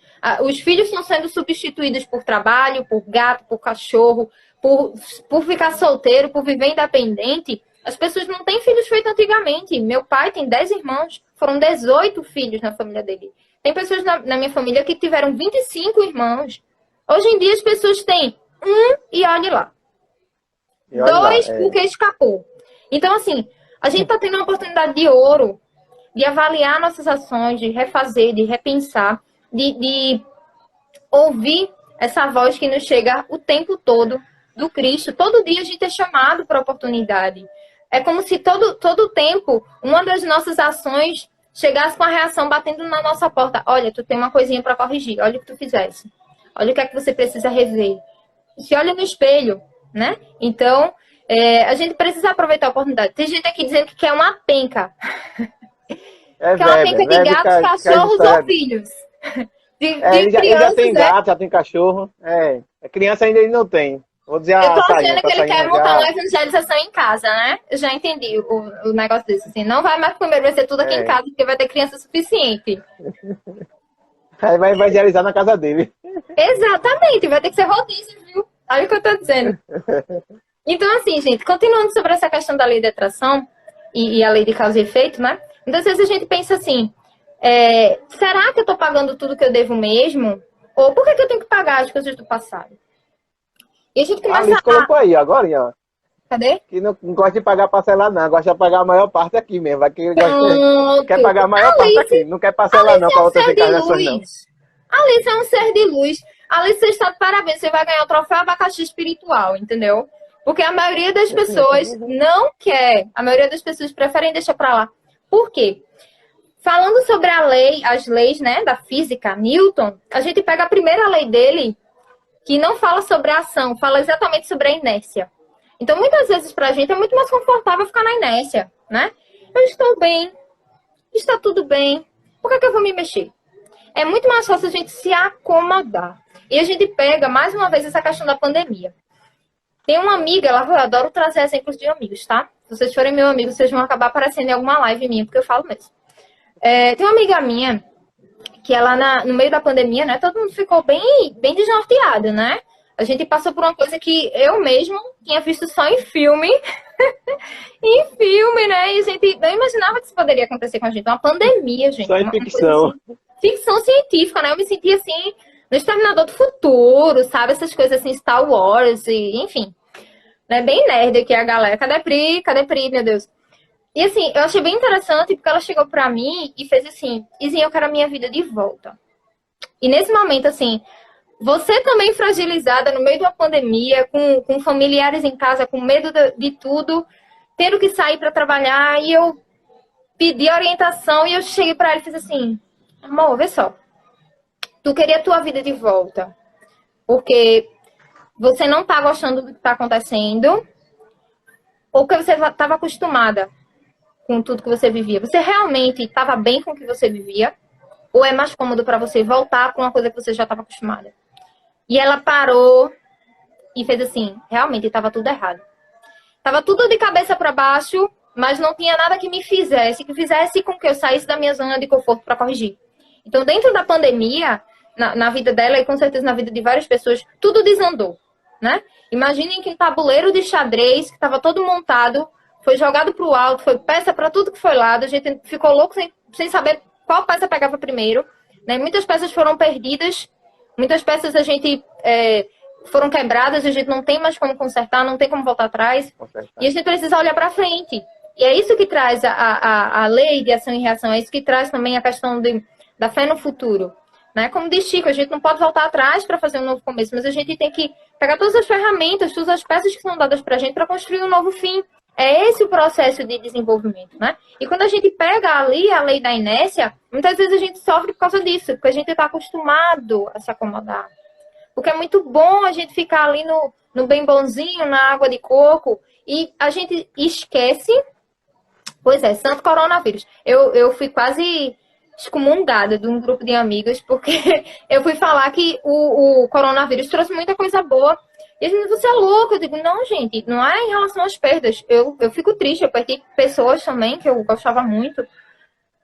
Os filhos estão sendo substituídos por trabalho, por gato, por cachorro, por ficar solteiro, por viver independente. As pessoas não têm filhos feito antigamente. Meu pai tem 10 irmãos, foram 18 filhos na família dele. Tem pessoas na minha família que tiveram 25 irmãos. Hoje em dia as pessoas têm um e olhe lá. Dois porque escapou. Então, assim, a gente está tendo uma oportunidade de ouro de avaliar nossas ações, de refazer, de repensar, de ouvir essa voz que nos chega o tempo todo do Cristo. Todo dia a gente é chamado para a oportunidade. É como se todo tempo uma das nossas ações chegasse com a reação batendo na nossa porta. Olha, tu tem uma coisinha para corrigir. Olha o que tu fizesse. Olha o que é que você precisa rever. Se olha no espelho, né? Então, a gente precisa aproveitar a oportunidade. Tem gente aqui dizendo que quer uma penca. Quer uma penca de gatos, cachorros ou filhos.
Ele já tem gato, já tem cachorro. A criança ainda ele não tem. Vou dizer
eu tô achando que ele quer montar uma evangelização em casa, né? Eu já entendi o negócio desse. Assim, não vai mais primeiro, vai ser tudo aqui em casa, porque vai ter criança suficiente.
Aí vai evangelizar na casa dele.
Exatamente, vai ter que ser rodízio, viu? Olha o que eu tô dizendo. Então, assim, gente, continuando sobre essa questão da lei de atração e a lei de causa e efeito, né? Muitas vezes a gente pensa assim, será que eu tô pagando tudo que eu devo mesmo? Ou por que eu tenho que pagar as coisas do passado? E a gente começa
colocou aí, agora, ó.
Cadê?
Que não gosta de pagar parcelado, não. Gosta de pagar a maior parte aqui mesmo. Vai que
Pronto.
quer pagar a maior parte aqui. Não quer parcelar, não,
Alice é
para
um
outras
ser de
encarnações, não.
luz. Alice é um ser de luz. Alice, você está de parabéns. Você vai ganhar o troféu abacaxi espiritual, entendeu? Porque a maioria das pessoas não quer. A maioria das pessoas preferem deixar pra lá. Por quê? Falando sobre a lei, as leis, né, da física, Newton, a gente pega a primeira lei dele, que não fala sobre a ação, fala exatamente sobre a inércia. Então, muitas vezes pra gente é muito mais confortável ficar na inércia, né? Eu estou bem, está tudo bem, por que eu vou me mexer? É muito mais fácil a gente se acomodar. E a gente pega, mais uma vez, essa questão da pandemia. Tem uma amiga, eu adoro trazer exemplos de amigos, tá? Se vocês forem meu amigo, vocês vão acabar aparecendo em alguma live minha, porque eu falo mesmo. Tem uma amiga minha, que ela, no meio da pandemia, né, todo mundo ficou bem desnorteado, né? A gente passou por uma coisa que eu mesmo tinha visto só em filme. Em filme, né? E a gente não imaginava que isso poderia acontecer com a gente. Uma pandemia, gente.
Só em ficção.
Assim, ficção científica, né? Eu me sentia assim, no Exterminador do Futuro, sabe? Essas coisas assim, Star Wars, e, enfim. Né? Bem nerd aqui a galera. Cadê Pri? Cadê Pri, meu Deus? E assim, eu achei bem interessante porque ela chegou pra mim e fez assim, Izinha, eu quero a minha vida de volta. E nesse momento, assim, você também fragilizada no meio de uma pandemia, com familiares em casa, com medo de tudo, tendo que sair para trabalhar, e eu pedi orientação e eu cheguei para ela e fiz assim, amor, vê só, tu queria a tua vida de volta, porque você não tá gostando do que tá acontecendo, ou que você estava acostumada com tudo que você vivia. Você realmente estava bem com o que você vivia, ou é mais cômodo para você voltar para uma coisa que você já estava acostumada? E ela parou e fez assim, realmente estava tudo errado. Tava tudo de cabeça para baixo, mas não tinha nada que me fizesse, com que eu saísse da minha zona de conforto para corrigir. Então, dentro da pandemia, na vida dela e com certeza na vida de várias pessoas, tudo desandou, né? Imaginem que um tabuleiro de xadrez que estava todo montado, foi jogado para o alto, foi peça para tudo que foi lado, a gente ficou louco sem saber qual peça pegava primeiro, né? Muitas peças foram perdidas, muitas peças a gente foram quebradas, a gente não tem mais como consertar, não tem como voltar atrás. E a gente precisa olhar para frente. E é isso que traz a lei de ação e reação, é isso que traz também a questão da fé no futuro. Né? Como diz Chico, a gente não pode voltar atrás para fazer um novo começo, mas a gente tem que pegar todas as ferramentas, todas as peças que são dadas para a gente para construir um novo fim. É esse o processo de desenvolvimento, né? E quando a gente pega ali a lei da inércia, muitas vezes a gente sofre por causa disso, porque a gente está acostumado a se acomodar. Porque é muito bom a gente ficar ali no bem bonzinho, na água de coco, e a gente esquece. Pois é, santo coronavírus. Eu fui quase excomungada de um grupo de amigas, porque eu fui falar que o coronavírus trouxe muita coisa boa. E a gente, você é louco. Eu digo, não, gente, não é em relação às perdas. Eu fico triste, eu perdi pessoas também que eu gostava muito.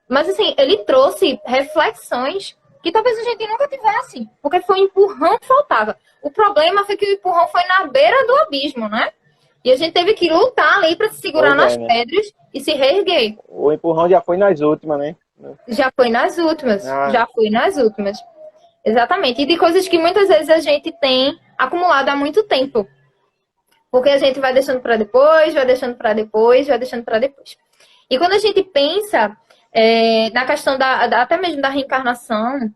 Mas, assim, ele trouxe reflexões que talvez a gente nunca tivesse, porque foi um empurrão que faltava. O problema foi que o empurrão foi na beira do abismo, né? E a gente teve que lutar ali para se segurar nas pedras e se reerguer.
O empurrão já foi nas últimas, né?
Já foi nas últimas, já foi nas últimas. Exatamente. E de coisas que muitas vezes a gente tem acumulado há muito tempo. Porque a gente vai deixando para depois, vai deixando para depois, vai deixando para depois. E quando a gente pensa na questão até mesmo da reencarnação,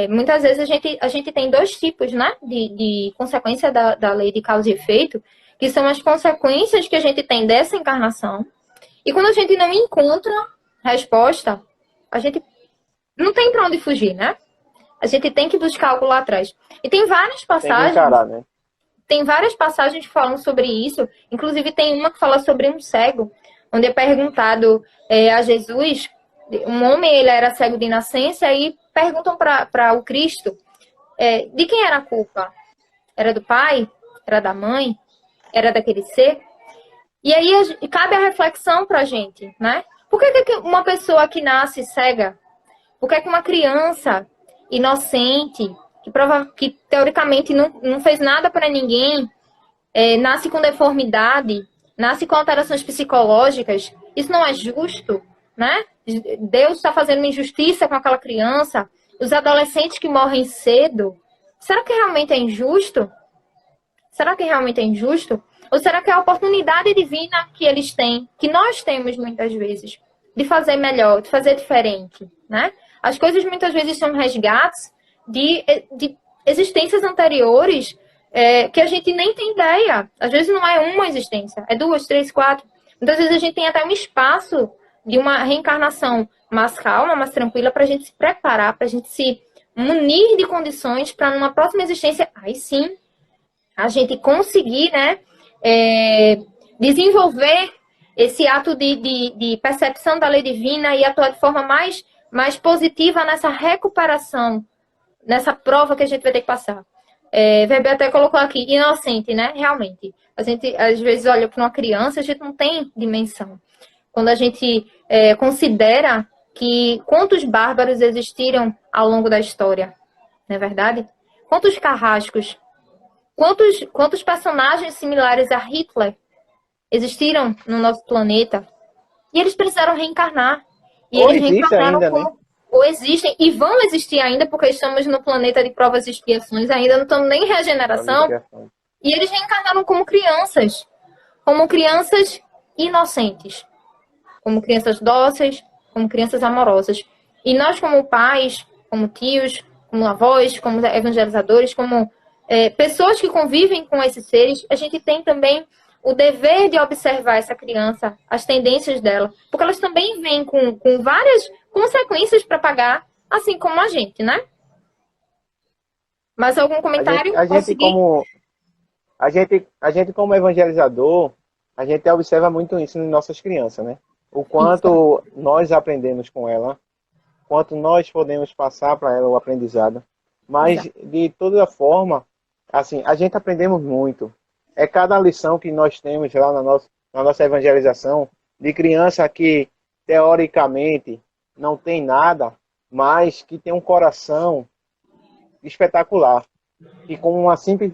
muitas vezes a gente tem dois tipos, né, de consequência da lei de causa e efeito, que são as consequências que a gente tem dessa encarnação. E quando a gente não encontra resposta, a gente não tem para onde fugir, né? A gente tem que buscar algo lá atrás. E tem várias passagens.
Tem que encarar, né?
Tem várias passagens que falam sobre isso. Inclusive tem uma que fala sobre um cego, onde é perguntado a Jesus. Um homem, ele era cego de nascença, e perguntam para o Cristo de quem era a culpa? Era do pai? Era da mãe? Era daquele ser? E aí cabe a reflexão para a gente, né? Por que uma pessoa que nasce cega? Por que uma criança inocente, que teoricamente não fez nada para ninguém, nasce com deformidade, nasce com alterações psicológicas? Isso não é justo, né? Deus está fazendo uma injustiça com aquela criança. Os adolescentes que morrem cedo, será que realmente é injusto? Será que realmente é injusto? Ou será que é a oportunidade divina que eles têm, que nós temos muitas vezes, de fazer melhor, de fazer diferente, né? As coisas muitas vezes são resgates de existências anteriores que a gente nem tem ideia. Às vezes não é uma existência, é 2, 3, 4. Muitas vezes a gente tem até um espaço de uma reencarnação mais calma, mais tranquila, para a gente se preparar, para a gente se munir de condições para numa próxima existência, aí sim, a gente conseguir, né, desenvolver esse ato de percepção da lei divina e atuar de forma mais positiva nessa recuperação, nessa prova que a gente vai ter que passar. Weber até colocou aqui, inocente, né? Realmente. A gente, às vezes, olha para uma criança, a gente não tem dimensão. Quando a gente considera que quantos bárbaros existiram ao longo da história, não é verdade? Quantos carrascos, quantos personagens similares a Hitler existiram no nosso planeta e eles precisaram reencarnar. E
Ou
eles
existe
reencarnaram
ainda,
como,
né?
ou existem e vão existir ainda, porque estamos no planeta de provas e expiações, ainda não estamos nem em regeneração. E eles reencarnaram como crianças inocentes, como crianças dóceis, como crianças amorosas. E nós, como pais, como tios, como avós, como evangelizadores, como pessoas que convivem com esses seres, a gente tem também o dever de observar essa criança, as tendências dela, porque elas também vêm com várias consequências para pagar, assim como a gente, né? Mais algum comentário?
A gente como evangelizador, a gente observa muito isso em nossas crianças, né? O quanto nós aprendemos com ela, quanto nós podemos passar para ela o aprendizado. Mas, de toda forma, assim, a gente aprendemos muito. É cada lição que nós temos lá na nossa evangelização, de criança que, teoricamente, não tem nada, mas que tem um coração espetacular. E com uma simples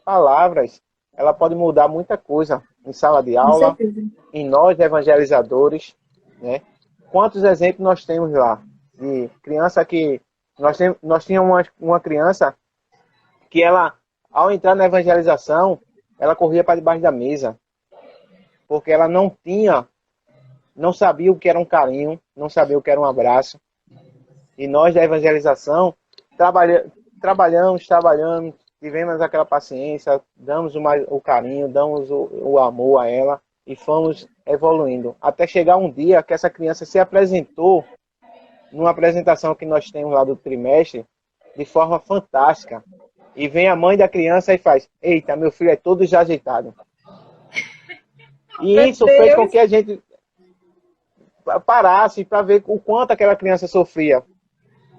palavras, ela pode mudar muita coisa em sala de aula, em nós evangelizadores, né? Quantos exemplos nós temos lá de criança que nós tínhamos uma criança que ela, ao entrar na evangelização, ela corria para debaixo da mesa, porque ela não sabia o que era um carinho, não sabia o que era um abraço. E nós da evangelização trabalhamos, tivemos aquela paciência, damos o carinho, damos o amor a ela e fomos evoluindo. Até chegar um dia que essa criança se apresentou numa apresentação que nós temos lá do trimestre, de forma fantástica. E vem a mãe da criança e faz: eita, meu filho é todo já ajeitado. E isso fez com que a gente parasse para ver o quanto aquela criança sofria,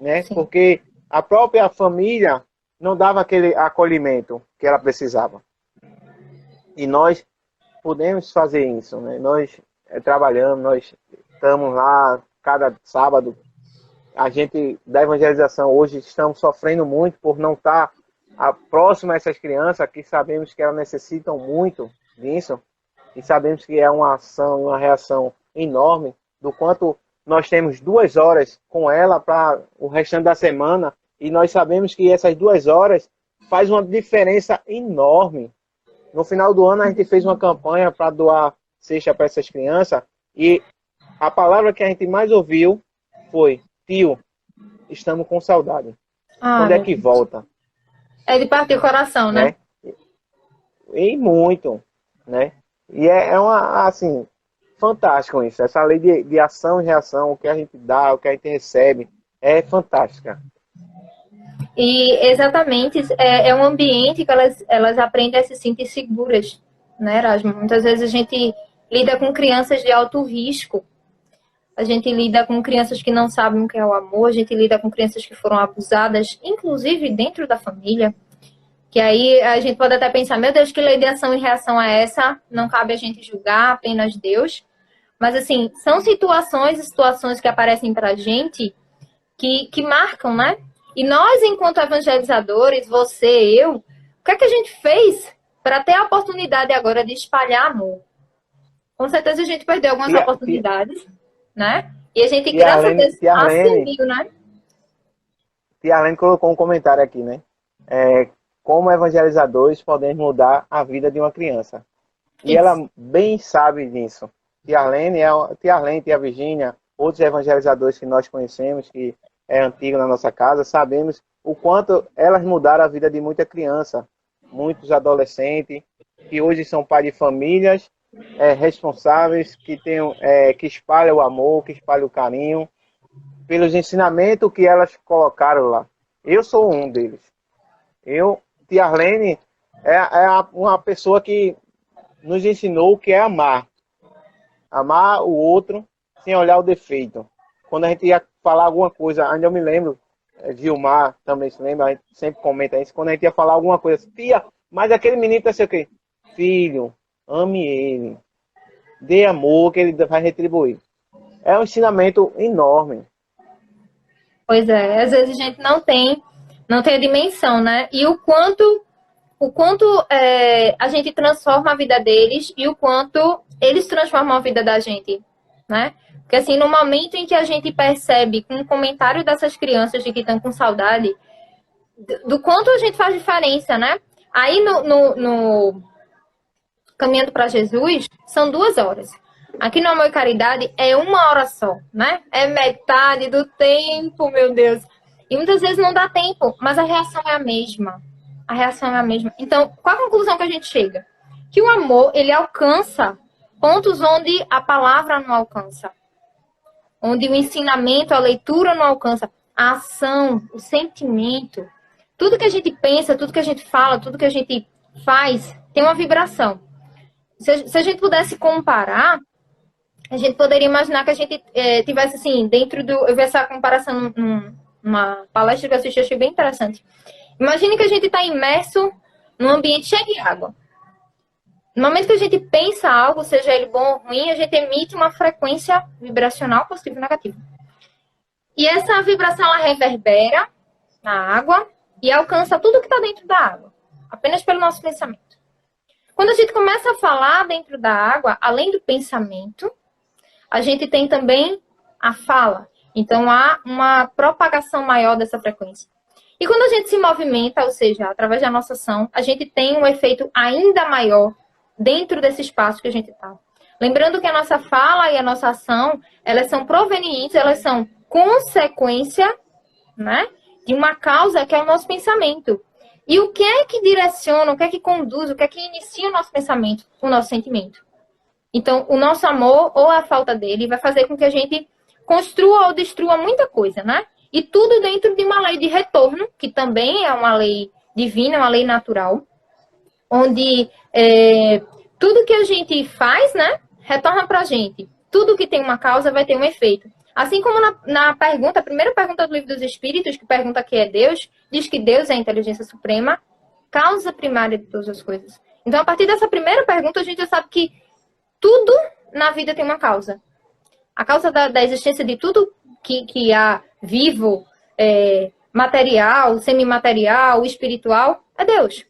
né? Porque a própria família não dava aquele acolhimento que ela precisava. E nós podemos fazer isso, né? Nós trabalhamos, nós estamos lá cada sábado. A gente da evangelização hoje estamos sofrendo muito por não estar próximo a essas crianças, que sabemos que elas necessitam muito disso, e sabemos que é uma ação, uma reação enorme, do quanto nós temos 2 horas com ela para o restante da semana, e nós sabemos que essas 2 horas faz uma diferença enorme. No final do ano a gente fez uma campanha para doar cesta para essas crianças, e a palavra que a gente mais ouviu foi: tio, estamos com saudade. Quando é que volta?
É de partir o coração, né?
E muito, né? E é uma, assim, fantástico isso. Essa lei de ação e reação, o que a gente dá, o que a gente recebe, é fantástica.
E exatamente, é um ambiente que elas aprendem a se sentir seguras, né, Erasmo? Muitas vezes a gente lida com crianças de alto risco, a gente lida com crianças que não sabem o que é o amor, a gente lida com crianças que foram abusadas, inclusive dentro da família, que aí a gente pode até pensar: meu Deus, que lei de ação e reação é essa? Não cabe a gente julgar, apenas Deus. Mas, assim, são situações e situações que aparecem pra gente que marcam, né? E nós, enquanto evangelizadores, você, eu, o que é que a gente fez para ter a oportunidade agora de espalhar amor? Com certeza a gente perdeu algumas oportunidades, né? E a gente, graças a Deus, assumiu, né?
Tia Arlene colocou um comentário aqui, né? Como evangelizadores podemos mudar a vida de uma criança. E ela bem sabe disso. Tia Arlene, tia Virgínia, outros evangelizadores que nós conhecemos, que é antigo na nossa casa, sabemos o quanto elas mudaram a vida de muita criança, muitos adolescentes, que hoje são pais de famílias, responsáveis, que espalham o amor, que espalham o carinho, pelos ensinamentos que elas colocaram lá. Eu sou um deles. Tia Arlene uma pessoa que nos ensinou o que é amar. Amar o outro sem olhar o defeito. Quando a gente ia falar alguma coisa, ainda eu me lembro, Vilmar também se lembra, a gente sempre comenta isso, quando a gente ia falar alguma coisa, tia, mas aquele menino tá sei o quê? Filho, ame ele. Dê amor que ele vai retribuir. É um ensinamento enorme.
Pois é, às vezes a gente não tem a dimensão, né? E o quanto a gente transforma a vida deles e o quanto eles transformam a vida da gente, né? Porque assim, no momento em que a gente percebe com um comentário dessas crianças de que estão com saudade, do quanto a gente faz diferença, né? Aí no Caminhando para Jesus, são 2 horas. Aqui no Amor e Caridade é 1 hora só, né? É metade do tempo, meu Deus. E muitas vezes não dá tempo, mas a reação é a mesma. A reação é a mesma. Então, qual a conclusão que a gente chega? Que o amor, ele alcança pontos onde a palavra não alcança. Onde o ensinamento, a leitura não alcança. A ação, o sentimento. Tudo que a gente pensa, tudo que a gente fala, tudo que a gente faz, tem uma vibração. Se a gente pudesse comparar, a gente poderia imaginar que a gente tivesse assim, eu vi essa comparação numa palestra que eu assisti, achei bem interessante. Imagine que a gente está imerso num ambiente cheio de água. No momento que a gente pensa algo, seja ele bom ou ruim, a gente emite uma frequência vibracional positiva ou negativa. E essa vibração, ela reverbera na água e alcança tudo que está dentro da água, apenas pelo nosso pensamento. Quando a gente começa a falar dentro da água, além do pensamento, a gente tem também a fala. Então, há uma propagação maior dessa frequência. E quando a gente se movimenta, ou seja, através da nossa ação, a gente tem um efeito ainda maior dentro desse espaço que a gente está. Lembrando que a nossa fala e a nossa ação, elas são provenientes, elas são consequência, né, de uma causa que é o nosso pensamento. E o que é que direciona, o que é que conduz, o que é que inicia o nosso pensamento? O nosso sentimento. Então, o nosso amor ou a falta dele vai fazer com que a gente construa ou destrua muita coisa, né? E tudo dentro de uma lei de retorno, que também é uma lei divina, uma lei natural, onde tudo que a gente faz, né, retorna pra gente. Tudo que tem uma causa vai ter um efeito. Assim como na pergunta, a primeira pergunta do Livro dos Espíritos, que pergunta quem é Deus, diz que Deus é a inteligência suprema, causa primária de todas as coisas. Então, a partir dessa primeira pergunta, a gente já sabe que tudo na vida tem uma causa. A causa da existência de tudo que há vivo, material, semimaterial, espiritual, é Deus.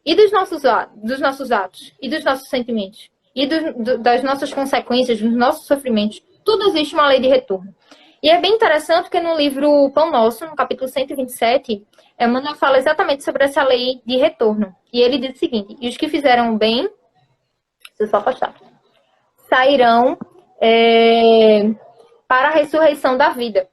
E dos nossos atos, e dos nossos sentimentos, e das nossas consequências, dos nossos sofrimentos, tudo existe uma lei de retorno. E é bem interessante porque no livro Pão Nosso, no capítulo 127, Emmanuel fala exatamente sobre essa lei de retorno. E ele diz o seguinte: e os que fizeram o bem, deixa eu só afastar, sairão para a ressurreição da vida.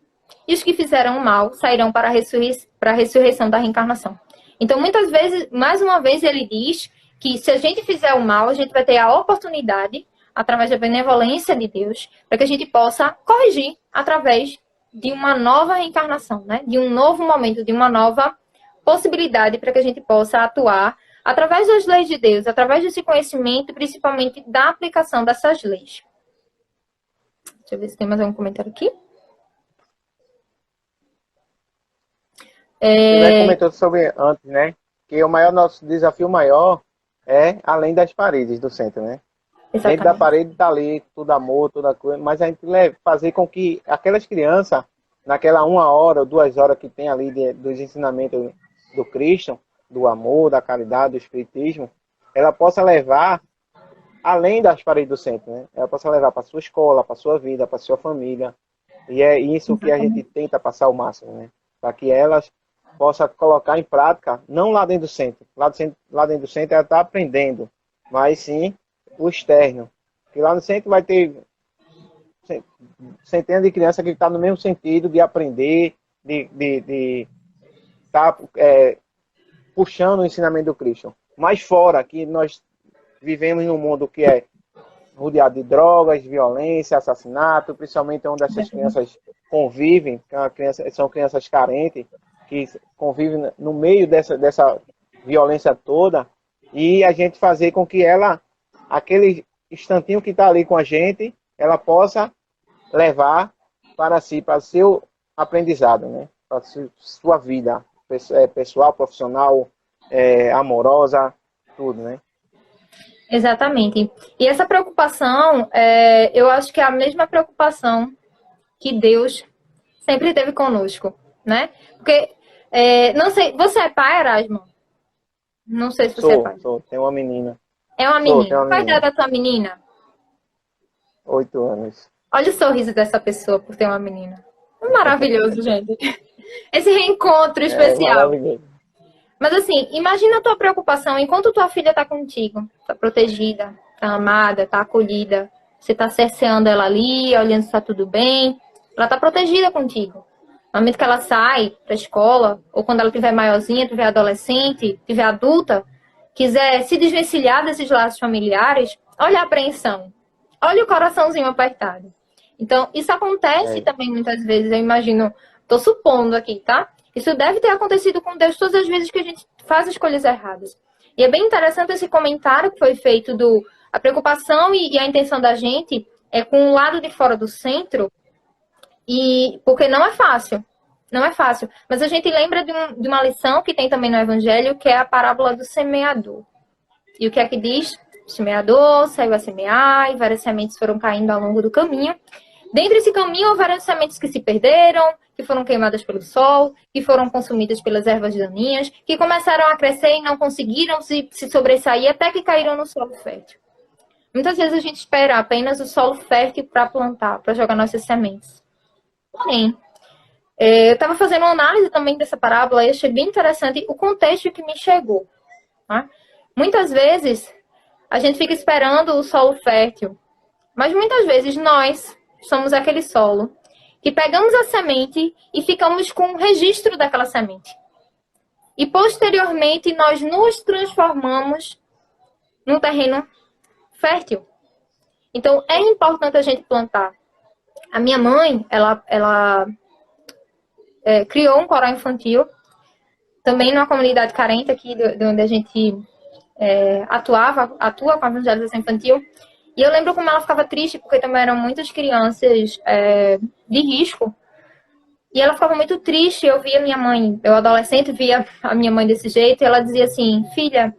E os que fizeram o mal sairão para a ressurreição da reencarnação. Então, muitas vezes, mais uma vez, ele diz que se a gente fizer o mal, a gente vai ter a oportunidade, através da benevolência de Deus, para que a gente possa corrigir através de uma nova reencarnação, né? De um novo momento, de uma nova possibilidade para que a gente possa atuar através das leis de Deus, através desse conhecimento, principalmente da aplicação dessas leis. Deixa eu ver se tem mais algum comentário aqui.
Você comentou sobre antes, né? Que nosso desafio maior é além das paredes do centro, né?
Exatamente.
Dentro da parede está ali tudo amor, toda coisa, mas a gente fazer com que aquelas crianças, naquela 1 hora ou 2 horas que tem ali dos ensinamentos do Cristo, do amor, da caridade, do espiritismo, ela possa levar além das paredes do centro, né? Ela possa levar para sua escola, para sua vida, para sua família. E é isso que a gente tenta passar ao máximo, né? Para que elas possam colocar em prática, não lá dentro do centro. Lá dentro do centro ela está aprendendo, mas sim o externo. Que lá no centro vai ter centenas de crianças que estão no mesmo sentido de aprender, de estar puxando o ensinamento do Cristo. Mas fora, que nós vivemos num mundo que é rodeado de drogas, violência, assassinato, principalmente onde essas crianças convivem, são crianças carentes, que convivem no meio dessa violência toda, e a gente fazer com que ela, aquele instantinho que está ali com a gente, ela possa levar para si, para o seu aprendizado, né? Para a sua vida pessoal, profissional, amorosa, tudo, né?
Exatamente. E essa preocupação, eu acho que é a mesma preocupação que Deus sempre teve conosco, né? Porque, não sei, você é pai, Erasmo? Não sei se você é pai.
Tenho uma menina.
É uma menina. Qual a idade da tua menina?
8 anos.
Olha o sorriso dessa pessoa por ter uma menina. Maravilhoso, gente. Esse reencontro especial.
Maravilhoso.
Mas assim, imagina a tua preocupação enquanto tua filha tá contigo, tá protegida, tá amada, tá acolhida. Você tá cerceando ela ali, olhando se tá tudo bem. Ela tá protegida contigo. No momento que ela sai pra escola, ou quando ela tiver maiorzinha, tiver adolescente, tiver adulta, quiser se desvencilhar desses laços familiares, olha a apreensão. Olha o coraçãozinho apertado. Então, isso acontece também muitas vezes, eu imagino, tô supondo aqui, tá? Isso deve ter acontecido com Deus todas as vezes que a gente faz escolhas erradas. E é bem interessante esse comentário que foi feito a preocupação e a intenção da gente é com o lado de fora do centro, porque não é fácil. Não é fácil. Mas a gente lembra de uma lição que tem também no Evangelho, que é a parábola do semeador. E o que é que diz? O semeador saiu a semear e várias sementes foram caindo ao longo do caminho. Dentro desse caminho, houveram sementes que se perderam, que foram queimadas pelo sol, que foram consumidas pelas ervas daninhas, que começaram a crescer e não conseguiram se sobressair até que caíram no solo fértil. Muitas vezes a gente espera apenas o solo fértil para plantar, para jogar nossas sementes. Porém, eu estava fazendo uma análise também dessa parábola e achei bem interessante o contexto que me chegou. Tá? Muitas vezes, a gente fica esperando o solo fértil, mas muitas vezes nós somos aquele solo que pegamos a semente e ficamos com o registro daquela semente. E posteriormente nós nos transformamos num terreno fértil. Então é importante a gente plantar. A minha mãe, ela criou um coral infantil, também numa comunidade carente aqui de onde a gente atua com a evangelização infantil. E eu lembro como ela ficava triste, porque também eram muitas crianças de risco. E ela ficava muito triste. Eu via minha mãe, eu adolescente, via a minha mãe desse jeito. E ela dizia assim, filha,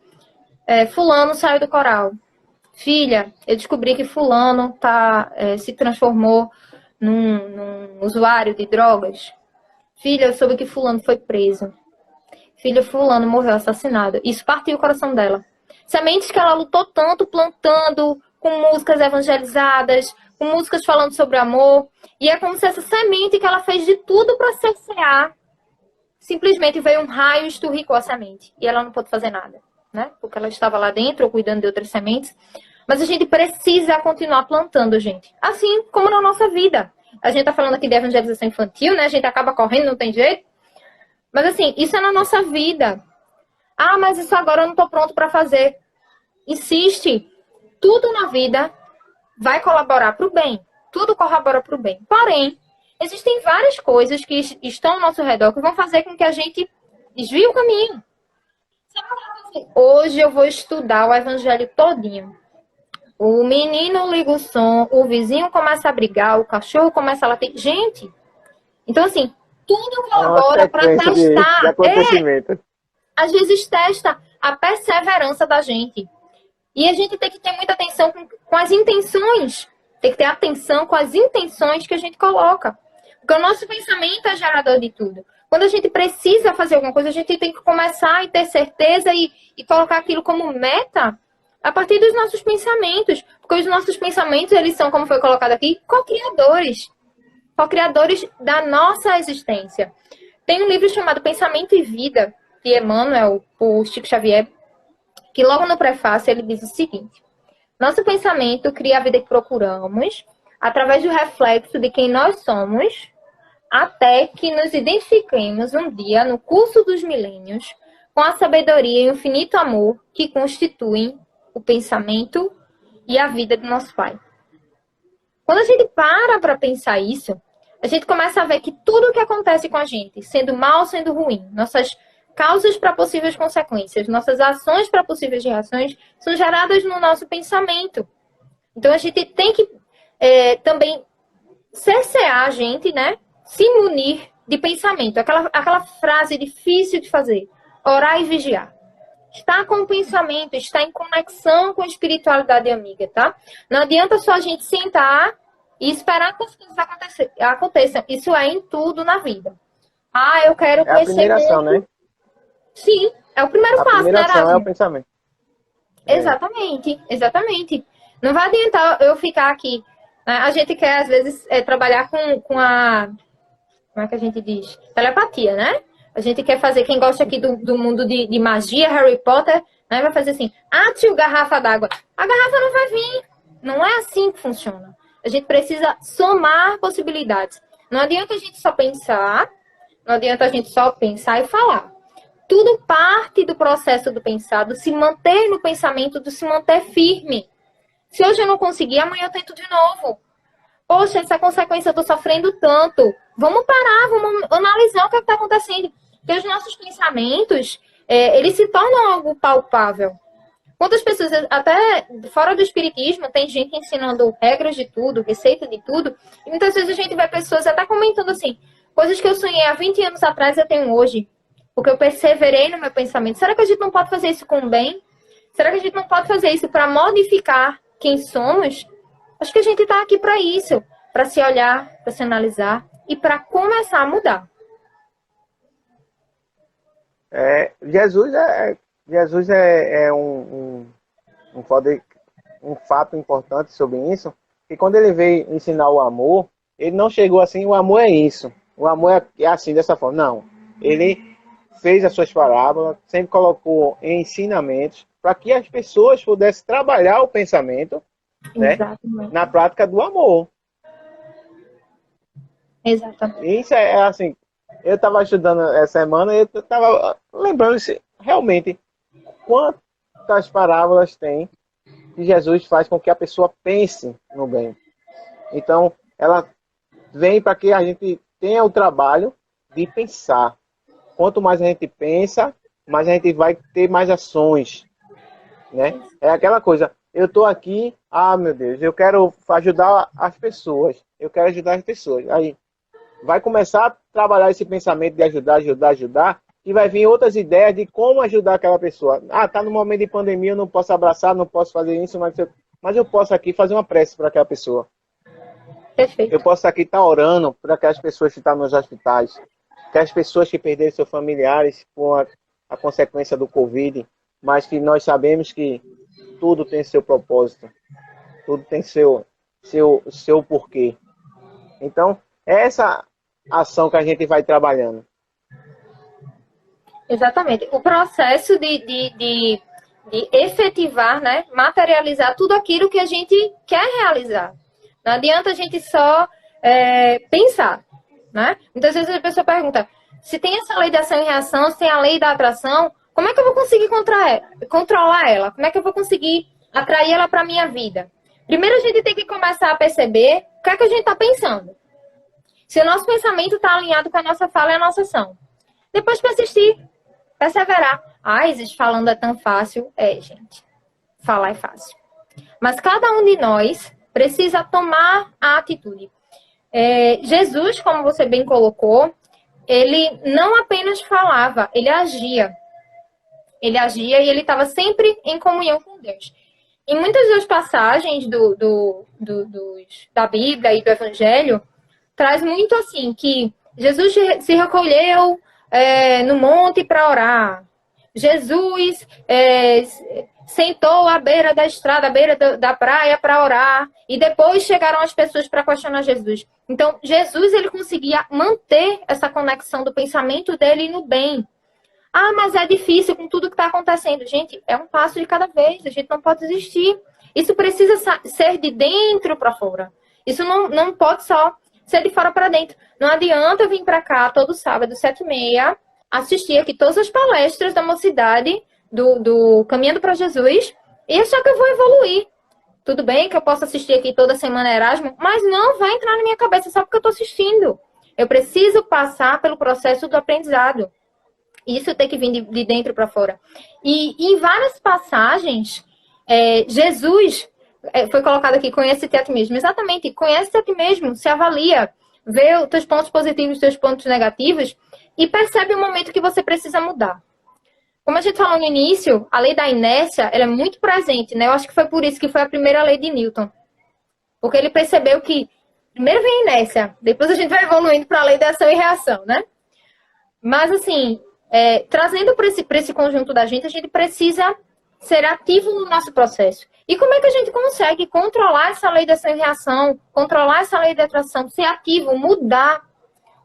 fulano saiu do coral. Filha, eu descobri que fulano se transformou num usuário de drogas. Filha, eu soube que fulano foi preso. Filha, fulano morreu assassinado. Isso partiu o coração dela. Sementes que ela lutou tanto plantando, com músicas evangelizadas, com músicas falando sobre amor. E é como se essa semente que ela fez de tudo para cercear, simplesmente veio um raio e esturricou a semente. E ela não pôde fazer nada, né? Porque ela estava lá dentro, ou cuidando de outras sementes. Mas a gente precisa continuar plantando, gente. Assim como na nossa vida. A gente tá falando aqui de evangelização infantil, né? A gente acaba correndo, não tem jeito. Mas assim, isso é na nossa vida. Ah, mas isso agora eu não tô pronto para fazer. Insiste. Tudo na vida vai colaborar para o bem. Tudo corrobora para o bem. Porém, existem várias coisas que estão ao nosso redor que vão fazer com que a gente desvie o caminho. Hoje eu vou estudar o evangelho todinho. O menino liga o som, o vizinho começa a brigar, o cachorro começa a latir. Gente, então assim, tudo colabora para testar. Às vezes testa a perseverança da gente. E a gente tem que ter muita atenção com as intenções. Tem que ter atenção com as intenções que a gente coloca. Porque o nosso pensamento é gerador de tudo. Quando a gente precisa fazer alguma coisa, a gente tem que começar e ter certeza e colocar aquilo como meta a partir dos nossos pensamentos. Porque os nossos pensamentos, eles são, como foi colocado aqui, co-criadores. Co-criadores da nossa existência. Tem um livro chamado Pensamento e Vida, de Emmanuel, por Chico Xavier, que logo no prefácio ele diz o seguinte: Nosso pensamento cria a vida que procuramos através do reflexo de quem nós somos, até que nos identifiquemos um dia, no curso dos milênios, com a sabedoria e o infinito amor que constituem o pensamento e a vida do nosso Pai. Quando a gente para pensar isso, a gente começa a ver que tudo o que acontece com a gente, sendo mal, sendo ruim, nossas causas para possíveis consequências, nossas ações para possíveis reações, são geradas no nosso pensamento. Então, a gente tem que também cercear a gente, né? Se munir de pensamento. Aquela frase difícil de fazer. Orar e vigiar. Está com o pensamento, está em conexão com a espiritualidade amiga, tá? Não adianta só a gente sentar e esperar que as coisas aconteçam. Isso é em tudo na vida. Ah, eu quero conhecer...
É a primeira ação, né?
Sim, é o primeiro passo, né,
A primeira ação
Erasmo?
é o pensamento.
Exatamente, exatamente. Não vai adiantar eu ficar aqui. Né? A gente quer, às vezes, trabalhar com a... Como é que a gente diz? Telepatia, né? A gente quer fazer, quem gosta aqui do mundo de magia, Harry Potter, né? Vai fazer assim, tio, garrafa d'água. A garrafa não vai vir. Não é assim que funciona. A gente precisa somar possibilidades. Não adianta a gente só pensar, não adianta a gente só pensar e falar. Tudo parte do processo do pensar, do se manter no pensamento, do se manter firme. Se hoje eu não conseguir, amanhã eu tento de novo. Poxa, essa consequência eu tô sofrendo tanto. Vamos parar, vamos analisar o que está acontecendo. Porque os nossos pensamentos, eles se tornam algo palpável. Quantas pessoas, até fora do espiritismo, tem gente ensinando regras de tudo, receita de tudo. E muitas vezes a gente vê pessoas até comentando assim, coisas que eu sonhei há 20 anos atrás eu tenho hoje. Porque eu perseverei no meu pensamento. Será que a gente não pode fazer isso com o bem? Será que a gente não pode fazer isso para modificar quem somos? Acho que a gente está aqui para isso. Para se olhar, para se analisar e para começar a mudar.
Jesus é um fato importante sobre isso. Que quando ele veio ensinar o amor, ele não chegou assim, o amor é isso. O amor é assim, dessa forma. Não. Ele fez as suas parábolas, sempre colocou em ensinamentos para que as pessoas pudessem trabalhar o pensamento, né, na prática do amor.
Exatamente.
Isso é assim, eu estava estudando essa semana e eu estava lembrando realmente quantas parábolas tem que Jesus faz com que a pessoa pense no bem. Então, ela vem para que a gente tenha o trabalho de pensar. Quanto mais a gente pensa, mais a gente vai ter mais ações, né? É aquela coisa, eu estou aqui, meu Deus, eu quero ajudar as pessoas, Aí vai começar a trabalhar esse pensamento de ajudar, e vai vir outras ideias de como ajudar aquela pessoa. Tá no momento de pandemia, eu não posso abraçar, não posso fazer isso, mas eu posso aqui fazer uma prece para aquela pessoa.
Perfeito.
Eu posso aqui estar orando para aquelas pessoas que estão nos hospitais, aquelas pessoas que perderam seus familiares com a consequência do Covid, mas que nós sabemos que tudo tem seu propósito, tudo tem seu porquê. Então, é essa ação que a gente vai trabalhando.
Exatamente. O processo de efetivar, né, materializar tudo aquilo que a gente quer realizar. Não adianta a gente só pensar. Né? Muitas vezes a pessoa pergunta, se tem essa lei de ação e reação, se tem a lei da atração, como é que eu vou conseguir controlar ela? Como é que eu vou conseguir atrair ela para a minha vida? Primeiro a gente tem que começar a perceber o que é que a gente está pensando. Se o nosso pensamento está alinhado com a nossa fala e a nossa ação. Depois persistir, perseverar. Isis, falando é tão fácil. Gente, falar é fácil. Mas cada um de nós precisa tomar a atitude. Jesus, como você bem colocou, ele não apenas falava, ele agia. Ele agia e ele estava sempre em comunhão com Deus. Em muitas das passagens da Bíblia e do Evangelho, traz muito assim, que Jesus se recolheu no monte para orar. Jesus sentou à beira da estrada, à beira da praia para orar. E depois chegaram as pessoas para questionar Jesus. Então, Jesus, ele conseguia manter essa conexão do pensamento dele no bem. Mas é difícil com tudo que está acontecendo. Gente, é um passo de cada vez. A gente não pode desistir. Isso precisa ser de dentro para fora. Isso não pode só ser de fora para dentro. Não adianta eu vir para cá todo sábado, 7h30, assistir aqui todas as palestras da mocidade, do Caminhando para Jesus, e achar que eu vou evoluir. Tudo bem que eu posso assistir aqui toda semana Erasmo, mas não vai entrar na minha cabeça só porque eu estou assistindo. Eu preciso passar pelo processo do aprendizado. Isso tem que vir de dentro para fora. E em várias passagens, Jesus foi colocado aqui, conhece-te a ti mesmo. Exatamente, conhece-te a ti mesmo, se avalia, vê os teus pontos positivos e os teus pontos negativos e percebe o momento que você precisa mudar. Como a gente falou no início, a lei da inércia, ela é muito presente, né? Eu acho que foi por isso que foi a primeira lei de Newton. Porque ele percebeu que primeiro vem a inércia, depois a gente vai evoluindo para a lei da ação e reação, né? Mas, assim, trazendo para esse conjunto da gente, a gente precisa ser ativo no nosso processo. E como é que a gente consegue controlar essa lei da ação e reação, controlar essa lei da atração, ser ativo, mudar,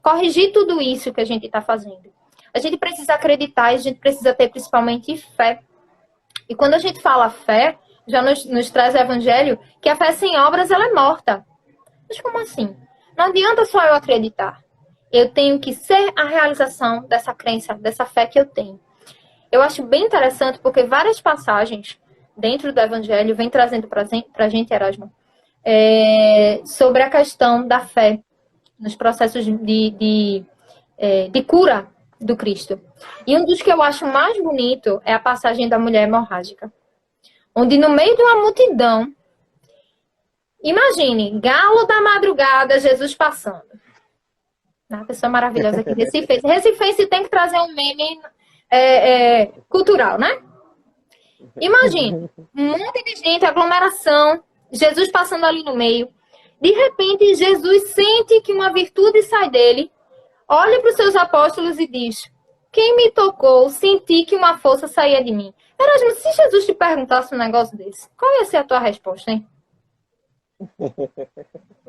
corrigir tudo isso que a gente está fazendo? A gente precisa acreditar, a gente precisa ter principalmente fé. E quando a gente fala fé, já nos traz o evangelho, que a fé sem obras, ela é morta. Mas como assim? Não adianta só eu acreditar. Eu tenho que ser a realização dessa crença, dessa fé que eu tenho. Eu acho bem interessante, porque várias passagens dentro do evangelho vêm trazendo para a gente, Erasmo, sobre a questão da fé nos processos de cura do Cristo. E um dos que eu acho mais bonito é a passagem da mulher hemorrágica, onde no meio de uma multidão, imagine, galo da madrugada, Jesus passando. Uma pessoa maravilhosa aqui, Recifense. Recifense tem que trazer um meme cultural, né? Imagine, um monte de gente, aglomeração, Jesus passando ali no meio. De repente, Jesus sente que uma virtude sai dele, olha para os seus apóstolos e diz: quem me tocou, senti que uma força saía de mim. Erasmo, se Jesus te perguntasse um negócio desse, qual ia ser a tua resposta, hein?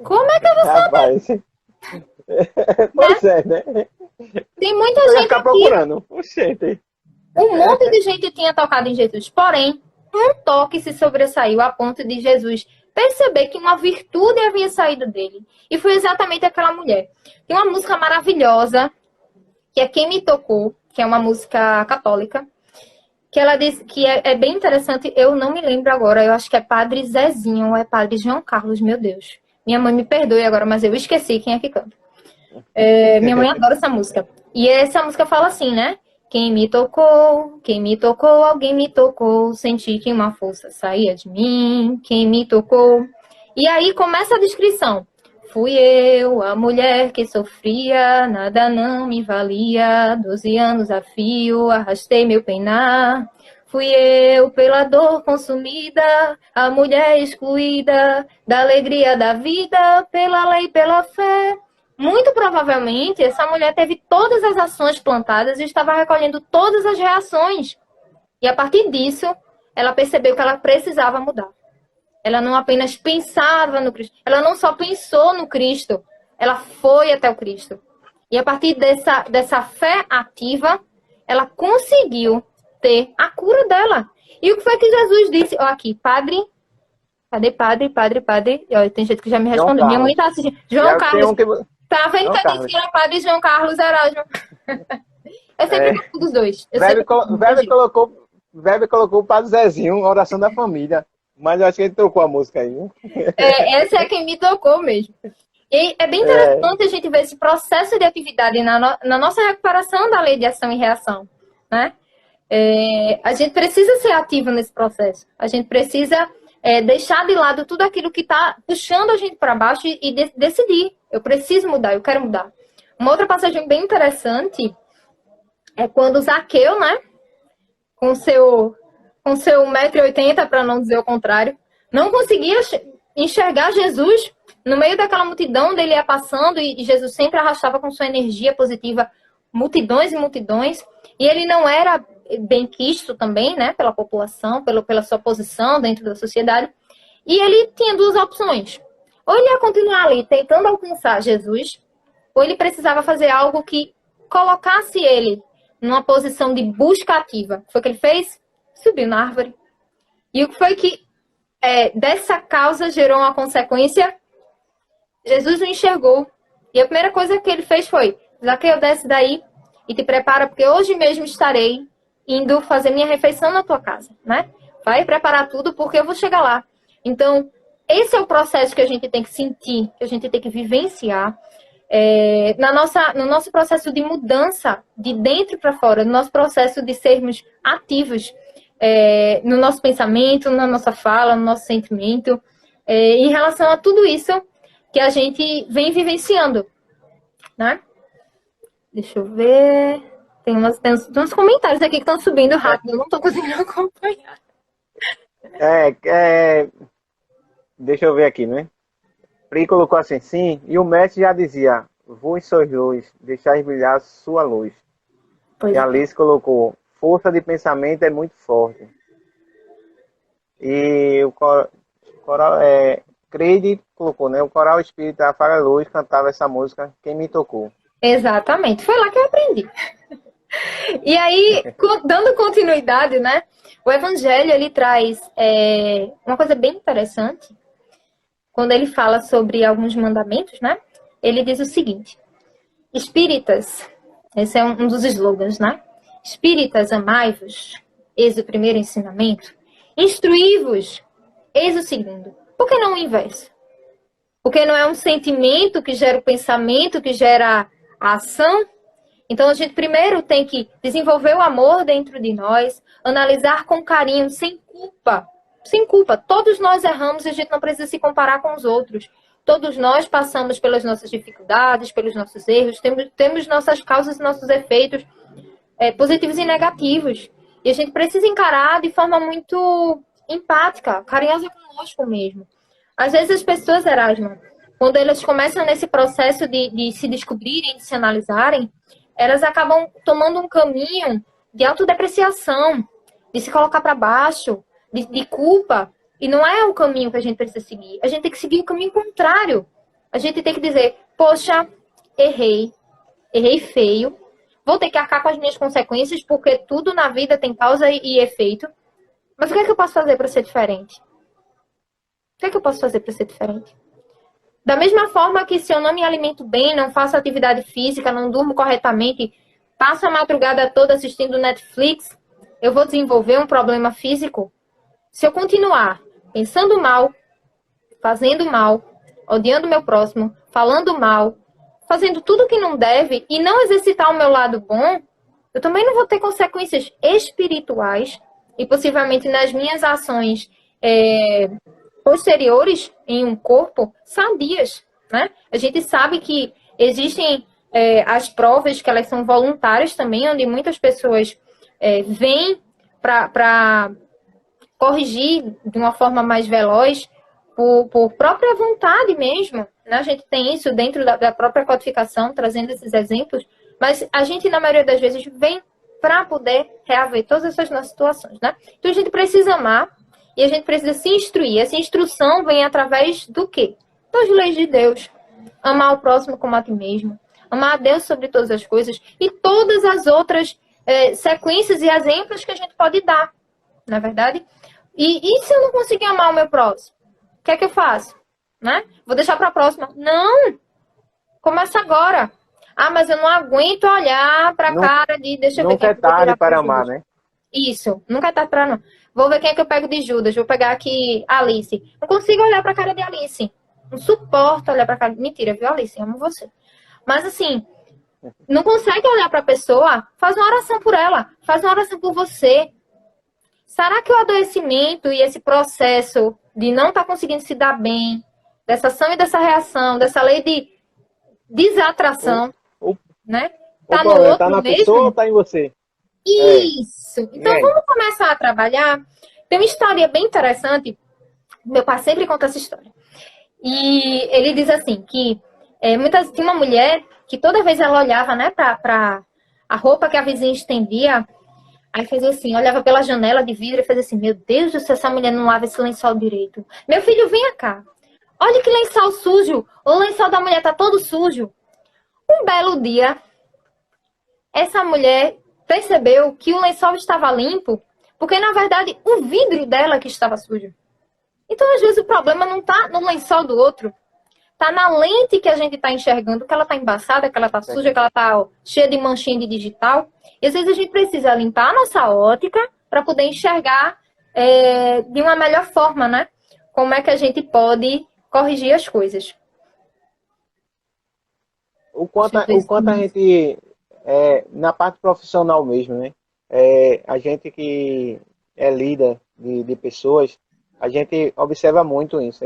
Como é que eu vou saber?
Rapaz. Pois né?
Tem muita
Eu ia
gente
ficar
aqui.
procurando. Oxente.
Um monte de gente tinha tocado em Jesus. Porém, um toque se sobressaiu a ponto de Jesus perceber que uma virtude havia saído dele. E foi exatamente aquela mulher. Tem uma música maravilhosa, que é Quem Me Tocou, que é uma música católica, que ela diz que é bem interessante. Eu não me lembro agora, eu acho que é Padre Zezinho ou é Padre João Carlos, meu Deus. Minha mãe me perdoe agora, mas eu esqueci quem é que canta. Minha mãe adora essa música. E essa música fala assim, né? Quem me tocou, alguém me tocou, senti que uma força saía de mim, quem me tocou. E aí começa a descrição. Fui eu, a mulher que sofria, nada não me valia, 12 anos a fio, arrastei meu peinar. Fui eu, pela dor consumida, a mulher excluída, da alegria da vida, pela lei, pela fé. Muito provavelmente, essa mulher teve todas as ações plantadas e estava recolhendo todas as reações. E a partir disso, ela percebeu que ela precisava mudar. Ela não apenas pensava no Cristo, ela não só pensou no Cristo, ela foi até o Cristo. E a partir dessa fé ativa, ela conseguiu ter a cura dela. E o que foi que Jesus disse? Ó, aqui, padre... Cadê padre? Ó, tem gente que já me respondeu. Minha mãe está assistindo. João Carlos. Tá vendo que eu disse que era padre João Carlos Erasmo? Eu sempre gosto dos dois.
O Weber colocou o Padre Zezinho, oração da família. Mas eu acho que ele trocou a música aí.
Essa é quem me tocou mesmo. E é bem interessante a gente ver esse processo de atividade na nossa recuperação da lei de ação e reação, né? A gente precisa ser ativo nesse processo. A gente precisa deixar de lado tudo aquilo que está puxando a gente para baixo e decidir. Eu preciso mudar, eu quero mudar. Uma outra passagem bem interessante é quando Zaqueu, né, com seu 1,80 m, para não dizer o contrário, não conseguia enxergar Jesus no meio daquela multidão onde ele ia passando e Jesus sempre arrastava com sua energia positiva multidões e multidões. E ele não era bem quisto também, né, pela população, pela sua posição dentro da sociedade. E ele tinha duas opções. Ou ele ia continuar ali tentando alcançar Jesus, ou ele precisava fazer algo que colocasse ele numa posição de busca ativa. Foi o que ele fez? Subiu na árvore. E o que foi que dessa causa gerou uma consequência. Jesus o enxergou. E a primeira coisa que ele fez foi: Zaqueu, desce daí e te prepara, porque hoje mesmo estarei indo fazer minha refeição na tua casa, né? Vai preparar tudo, porque eu vou chegar lá. Então, esse é o processo que a gente tem que sentir, que a gente tem que vivenciar no nosso processo de mudança de dentro para fora, no nosso processo de sermos ativos no nosso pensamento, na nossa fala, no nosso sentimento, em relação a tudo isso que a gente vem vivenciando, né? Deixa eu ver. Tem uns comentários aqui que estão subindo rápido, eu não estou conseguindo acompanhar.
Deixa eu ver aqui, né? Pri colocou assim, sim, e o mestre já dizia, voe sois luz, deixai brilhar sua luz. E a Alice colocou, força de pensamento é muito forte. E o coral, Creide colocou, né? O coral espírita Afaga Luz cantava essa música, Quem Me Tocou.
Exatamente, foi lá que eu aprendi. E aí, dando continuidade, né? O Evangelho, ele traz uma coisa bem interessante. Quando ele fala sobre alguns mandamentos, né? Ele diz o seguinte: Espíritas, esse é um dos slogans, né? Espíritas, amai-vos, eis o primeiro ensinamento. Instruí-vos, eis o segundo. Por que não o inverso? Porque não é um sentimento que gera o pensamento, que gera a ação. Então, a gente primeiro tem que desenvolver o amor dentro de nós, analisar com carinho, sem culpa. Sem culpa. Todos nós erramos e a gente não precisa se comparar com os outros. Todos nós passamos pelas nossas dificuldades, pelos nossos erros, temos nossas causas e nossos efeitos positivos e negativos. E a gente precisa encarar de forma muito empática, carinhosa conosco mesmo. Às vezes as pessoas, Erasmo, quando elas começam nesse processo de se descobrirem, de se analisarem, elas acabam tomando um caminho de autodepreciação, de se colocar para baixo, de culpa. E não é o caminho que a gente precisa seguir. A gente tem que seguir o caminho contrário. A gente tem que dizer, poxa, errei feio, vou ter que arcar com as minhas consequências, porque tudo na vida tem causa e efeito. Mas o que é que eu posso fazer para ser diferente? O que é que eu posso fazer para ser diferente? Da mesma forma que se eu não me alimento bem, não faço atividade física, não durmo corretamente, passo a madrugada toda assistindo Netflix, eu vou desenvolver um problema físico? Se eu continuar pensando mal, fazendo mal, odiando o meu próximo, falando mal, fazendo tudo que não deve e não exercitar o meu lado bom, eu também não vou ter consequências espirituais e possivelmente nas minhas ações posteriores em um corpo sadias, né? A gente sabe que existem as provas que elas são voluntárias também, onde muitas pessoas vêm para corrigir de uma forma mais veloz, por própria vontade mesmo, né? A gente tem isso dentro da própria codificação, trazendo esses exemplos, mas a gente, na maioria das vezes, vem para poder reaver todas essas nossas situações, né? Então, a gente precisa amar e a gente precisa se instruir. Essa instrução vem através do quê? Das leis de Deus. Amar o próximo como a ti mesmo. Amar a Deus sobre todas as coisas e todas as outras sequências e exemplos que a gente pode dar, na verdade? E se eu não conseguir amar o meu próximo? O que é que eu faço? Né? Vou deixar para a próxima? Não! Começa agora. Ah, mas eu não aguento olhar para a cara de... Deixa eu ver quem
Nunca é tarde para amar, né?
Isso, nunca é tarde para não. Vou ver quem é que eu pego de Judas. Vou pegar aqui Alice. Não consigo olhar para a cara de Alice. Não suporto olhar para a cara. Mentira, viu, Alice? Amo você. Mas assim, não consegue olhar para a pessoa? Faz uma oração por ela. Faz uma oração por você. Será que o adoecimento e esse processo de não estar conseguindo se dar bem, dessa ação e dessa reação, dessa lei de desatração, né?
Tá no outro tá na mesmo? Pessoa ou tá em você?
Isso. Então vamos começar a trabalhar. Tem uma história bem interessante. Meu pai sempre conta essa história. E ele diz assim que tinha uma mulher que toda vez ela olhava, né, para a roupa que a vizinha estendia, aí fazia assim, olhava pela janela de vidro e fazia assim, meu Deus do céu, essa mulher não lava esse lençol direito. Meu filho, venha cá. Olha que lençol sujo. O lençol da mulher tá todo sujo. Um belo dia, essa mulher percebeu que o lençol estava limpo, porque, na verdade, o vidro dela que estava sujo. Então, às vezes, o problema não está no lençol do outro. Está na lente que a gente está enxergando, que ela está embaçada, que ela está suja, que ela está cheia de manchinha de digital. E, às vezes, a gente precisa limpar a nossa ótica para poder enxergar de uma melhor forma, né? Como é que a gente pode corrigir as coisas.
O quanto a gente, na parte profissional mesmo, né? A gente que é líder de pessoas, a gente observa muito isso.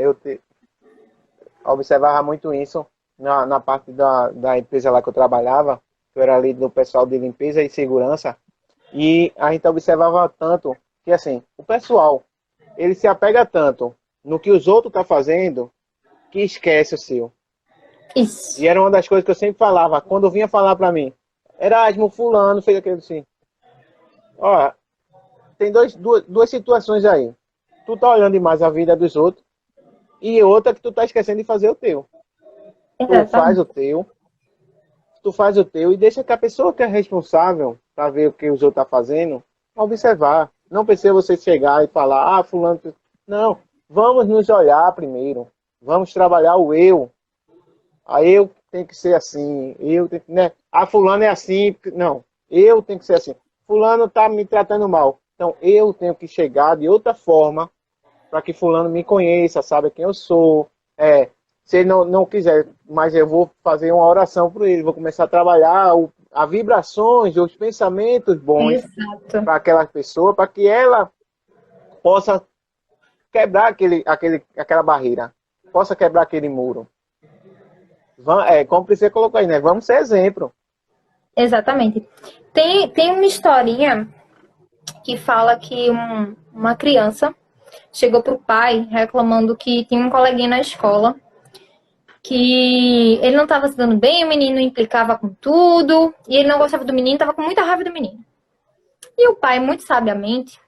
Observava muito isso na parte da empresa lá que eu trabalhava, que eu era líder do pessoal de limpeza e segurança, e a gente observava tanto que, assim, o pessoal, ele se apega tanto no que os outros estão fazendo, que esquece o seu.
Isso.
E era uma das coisas que eu sempre falava, quando vinha falar pra mim, Erasmo, fulano, fez aquilo assim. Ó, tem duas situações aí. Tu tá olhando demais a vida dos outros, e outra que tu tá esquecendo de fazer o teu. Tu faz o teu e deixa que a pessoa que é responsável para ver o que os outros estão fazendo, observar. Não precisa você chegar e falar, fulano... Não, vamos nos olhar primeiro. Vamos trabalhar o eu. Eu tem que ser assim, né? Fulano é assim, não, eu tenho que ser assim. Fulano tá me tratando mal, então eu tenho que chegar de outra forma para que fulano me conheça, saiba quem eu sou. Se ele não quiser, mas eu vou fazer uma oração por ele, vou começar a trabalhar as vibrações, os pensamentos bons para aquela pessoa, para que ela possa quebrar aquela barreira, possa quebrar aquele muro. Como você colocou aí, né? Vamos ser exemplo.
Exatamente. Tem uma historinha que fala que uma criança chegou pro pai reclamando que tinha um coleguinha na escola que ele não estava se dando bem, o menino implicava com tudo, e ele não gostava do menino, estava com muita raiva do menino. E o pai, muito sabiamente,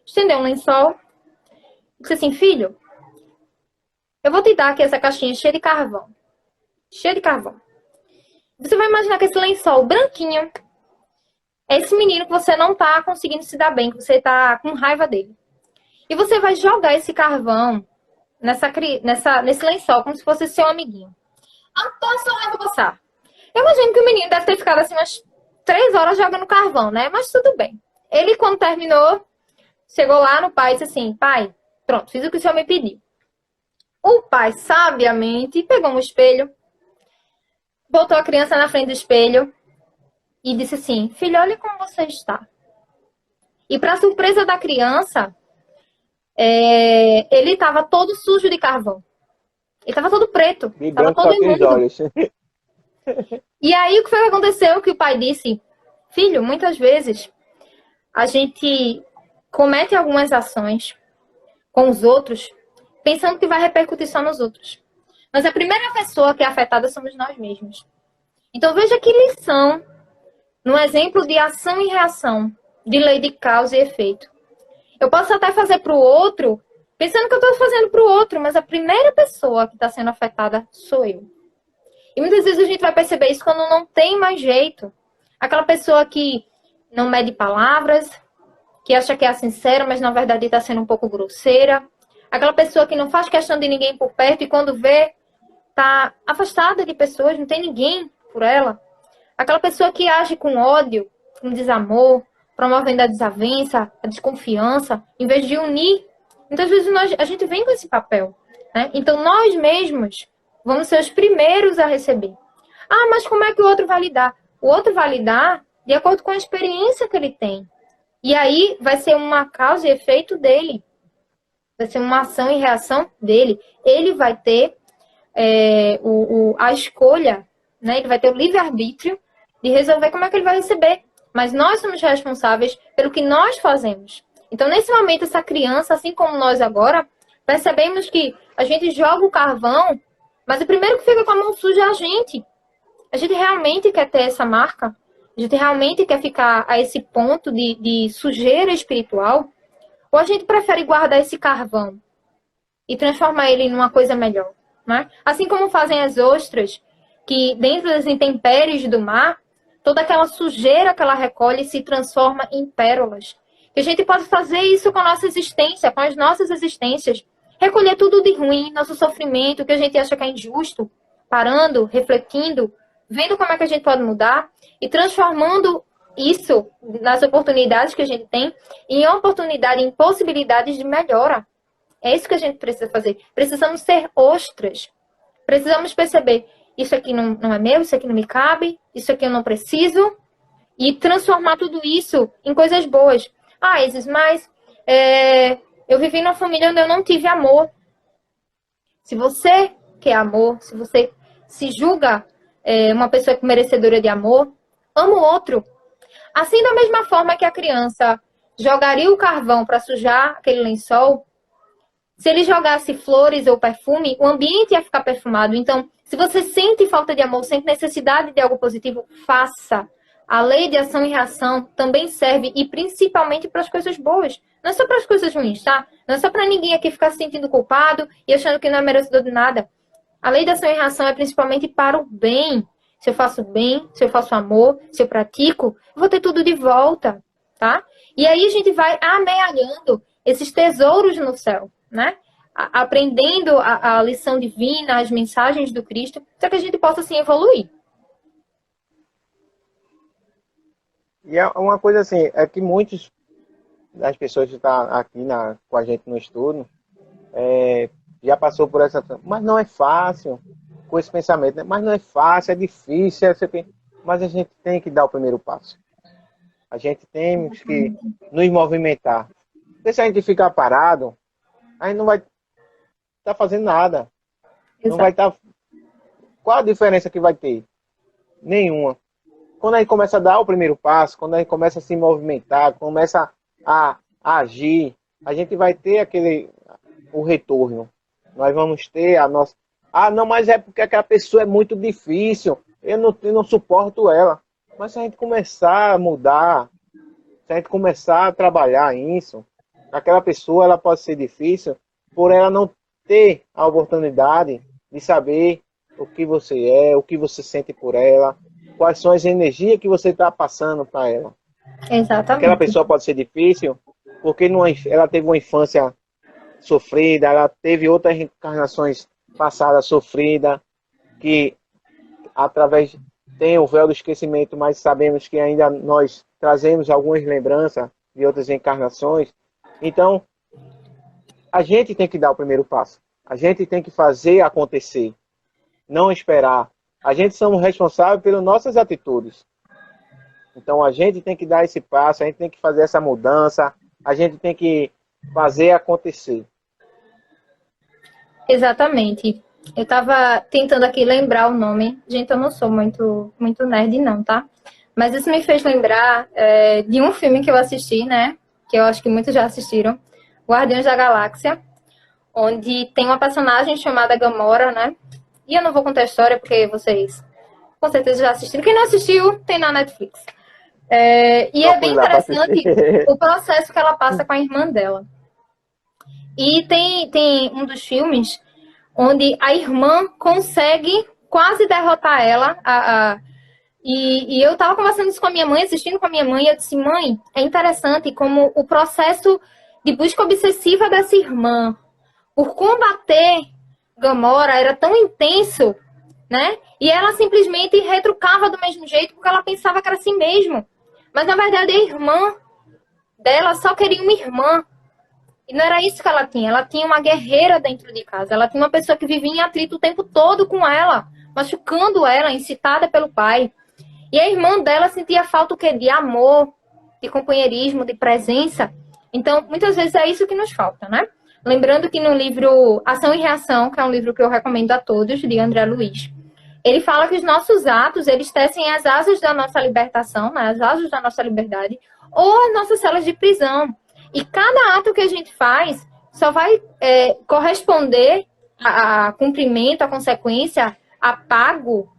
estendeu um lençol e disse assim, filho, eu vou te dar aqui essa caixinha cheia de carvão. Cheia de carvão. Você vai imaginar que esse lençol branquinho é esse menino que você não tá conseguindo se dar bem, que você tá com raiva dele. E você vai jogar esse carvão nesse lençol, como se fosse seu amiguinho. Até a sua raiva passar. Eu imagino que o menino deve ter ficado assim umas 3 horas jogando carvão, né? Mas tudo bem. Ele, quando terminou, chegou lá no pai e disse assim, pai, pronto, fiz o que o senhor me pediu. O pai, sabiamente, pegou um espelho, botou a criança na frente do espelho e disse assim, filho, olha como você está. E para surpresa da criança, ele estava todo sujo de carvão. Ele estava todo preto. Estava todo imundo. E aí, o que foi que aconteceu? Que o pai disse, filho, muitas vezes a gente comete algumas ações com os outros, pensando que vai repercutir só nos outros. Mas a primeira pessoa que é afetada somos nós mesmos. Então, veja que lição no exemplo de ação e reação, de lei de causa e efeito. Eu posso até fazer para o outro, pensando que eu estou fazendo para o outro, mas a primeira pessoa que está sendo afetada sou eu. E muitas vezes a gente vai perceber isso quando não tem mais jeito. Aquela pessoa que não mede palavras, que acha que é sincera, mas na verdade está sendo um pouco grosseira. Aquela pessoa que não faz questão de ninguém por perto e quando vê, está afastada de pessoas, não tem ninguém por ela. Aquela pessoa que age com ódio, com desamor, promovendo a desavença, a desconfiança, em vez de unir. Muitas vezes a gente vem com esse papel, né? Então nós mesmos vamos ser os primeiros a receber. Mas como é que o outro vai lidar? O outro vai lidar de acordo com a experiência que ele tem. E aí vai ser uma causa e efeito dele. Vai ser uma ação e reação dele. Ele vai ter a escolha, né? Ele vai ter o livre-arbítrio de resolver como é que ele vai receber. Mas nós somos responsáveis pelo que nós fazemos. Então, nesse momento, essa criança, assim como nós agora, percebemos que a gente joga o carvão, mas o primeiro que fica com a mão suja é a gente. A gente realmente quer ter essa marca? A gente realmente quer ficar a esse ponto de sujeira espiritual? Ou a gente prefere guardar esse carvão e transformar ele numa coisa melhor? Né? Assim como fazem as ostras, que dentro das intempéries do mar, toda aquela sujeira que ela recolhe se transforma em pérolas. E a gente pode fazer isso com a nossa existência, com as nossas existências. recolher tudo de ruim, nosso sofrimento, que a gente acha que é injusto, parando, refletindo, vendo como é que a gente pode mudar e transformando isso nas oportunidades que a gente tem em oportunidade, em possibilidades de melhora. É isso que a gente precisa fazer. Precisamos ser ostras. Precisamos perceber, isso aqui não é meu, isso aqui não me cabe, isso aqui eu não preciso, e transformar tudo isso em coisas boas. Isis, mas eu vivi numa família onde eu não tive amor. Se você quer amor, se você se julga uma pessoa merecedora de amor, ama o outro. Assim, da mesma forma que a criança jogaria o carvão para sujar aquele lençol, se ele jogasse flores ou perfume, o ambiente ia ficar perfumado. Então, se você sente falta de amor, sente necessidade de algo positivo, faça. A lei de ação e reação também serve, e principalmente para as coisas boas. Não é só para as coisas ruins, tá? Não é só para ninguém aqui ficar se sentindo culpado e achando que não é merecedor de nada. A lei de ação e reação é principalmente para o bem. Se eu faço bem, se eu faço amor, se eu pratico, eu vou ter tudo de volta, tá? E aí a gente vai amealhando esses tesouros no céu, né? Aprendendo a lição divina, as mensagens do Cristo, para que a gente possa, assim, evoluir.
E é uma coisa assim, é que muitas das pessoas que estão aqui com a gente no estudo já passou por essa... Mas não é fácil, com esse pensamento, né? Mas não é fácil, é difícil, mas a gente tem que dar o primeiro passo. A gente tem que nos movimentar. Porque se a gente ficar parado, a gente não vai estar fazendo nada.
Exato.
Não vai estar... Qual a diferença que vai ter? Nenhuma. Quando a gente começa a dar o primeiro passo, quando a gente começa a se movimentar, começa a agir, a gente vai ter o retorno. Nós vamos ter a nossa... Ah, não, mas é porque aquela pessoa é muito difícil, eu não suporto ela. Mas se a gente começar a mudar, se a gente começar a trabalhar isso, aquela pessoa ela pode ser difícil por ela não ter a oportunidade de saber o que você é, o que você sente por ela, quais são as energias que você está passando para ela.
Exatamente.
Aquela pessoa pode ser difícil porque ela teve uma infância sofrida, ela teve outras reencarnações passadas sofridas, que através tem o véu do esquecimento, mas sabemos que ainda nós trazemos algumas lembranças de outras encarnações. Então, a gente tem que dar o primeiro passo. A gente tem que fazer acontecer, não esperar. A gente somos responsáveis pelas nossas atitudes. Então, a gente tem que dar esse passo, a gente tem que fazer essa mudança, a gente tem que fazer acontecer.
Exatamente. Eu tava tentando aqui lembrar o nome. Gente, eu não sou muito nerd, não, tá? Mas isso me fez lembrar de um filme que eu assisti, né? Que eu acho que muitos já assistiram. Guardiões da Galáxia. Onde tem uma personagem chamada Gamora, né? E eu não vou contar a história porque vocês com certeza já assistiram. Quem não assistiu, tem na Netflix. E é bem interessante o processo que ela passa com a irmã dela. E tem um dos filmes onde a irmã consegue quase derrotar ela. E eu estava conversando isso com a minha mãe, assistindo com a minha mãe, e eu disse, mãe, é interessante como o processo de busca obsessiva dessa irmã por combater Gamora era tão intenso, né? E ela simplesmente retrucava do mesmo jeito porque ela pensava que era assim mesmo. Mas, na verdade, a irmã dela só queria uma irmã. E não era isso que ela tinha. Ela tinha uma guerreira dentro de casa. Ela tinha uma pessoa que vivia em atrito o tempo todo com ela, machucando ela, incitada pelo pai. E a irmã dela sentia falta o quê? De amor, de companheirismo, de presença. Então, muitas vezes é isso que nos falta, né? Lembrando que no livro Ação e Reação, que é um livro que eu recomendo a todos, de André Luiz, ele fala que os nossos atos, eles tecem as asas da nossa libertação, né? As asas da nossa liberdade, ou as nossas celas de prisão. E cada ato que a gente faz só vai corresponder a cumprimento, a consequência, a pago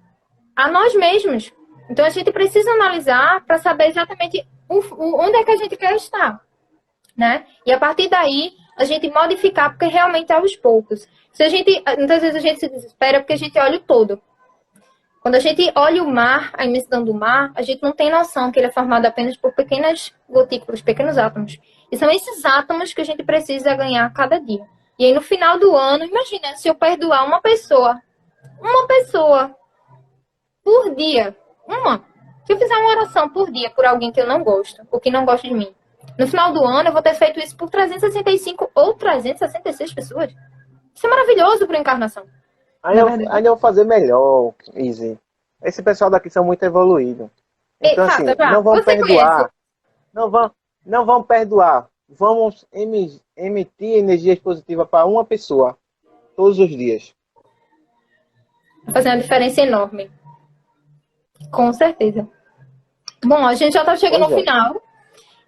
a nós mesmos. Então, a gente precisa analisar para saber exatamente onde é que a gente quer estar, né? E a partir daí, a gente modificar, porque realmente é aos poucos. Muitas vezes a gente se desespera porque a gente olha o todo. Quando a gente olha o mar, a imensidão do mar, a gente não tem noção que ele é formado apenas por pequenas gotículas, pequenos átomos. E são esses átomos que a gente precisa ganhar cada dia. E aí, no final do ano, imagina, se eu perdoar uma pessoa por dia, se eu fizer uma oração por dia por alguém que eu não gosto, ou que não gosta de mim, no final do ano eu vou ter feito isso por 365 ou 366 pessoas. Isso é maravilhoso para encarnação.
Ainda eu vou fazer melhor, Izzy. Esse pessoal daqui são muito evoluídos. Então, assim, não vão perdoar. Não vão perdoar. Vamos emitir energias positivas para uma pessoa todos os dias.
Vai fazer uma diferença enorme. Com certeza. Bom, a gente já está chegando ao final.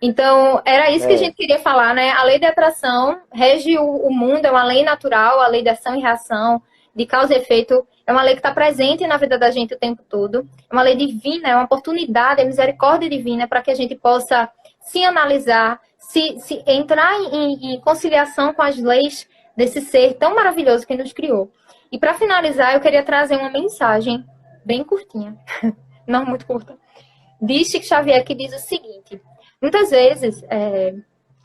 Então, era isso que a gente queria falar, né? A lei da atração rege o mundo, é uma lei natural, a lei da ação e reação, de causa e efeito, é uma lei que está presente na vida da gente o tempo todo. É uma lei divina, é uma oportunidade, é misericórdia divina para que a gente possa se analisar, se entrar em conciliação com as leis desse ser tão maravilhoso que nos criou. E para finalizar, eu queria trazer uma mensagem bem curtinha, não muito curta, de Chico Xavier, que diz o seguinte: muitas vezes,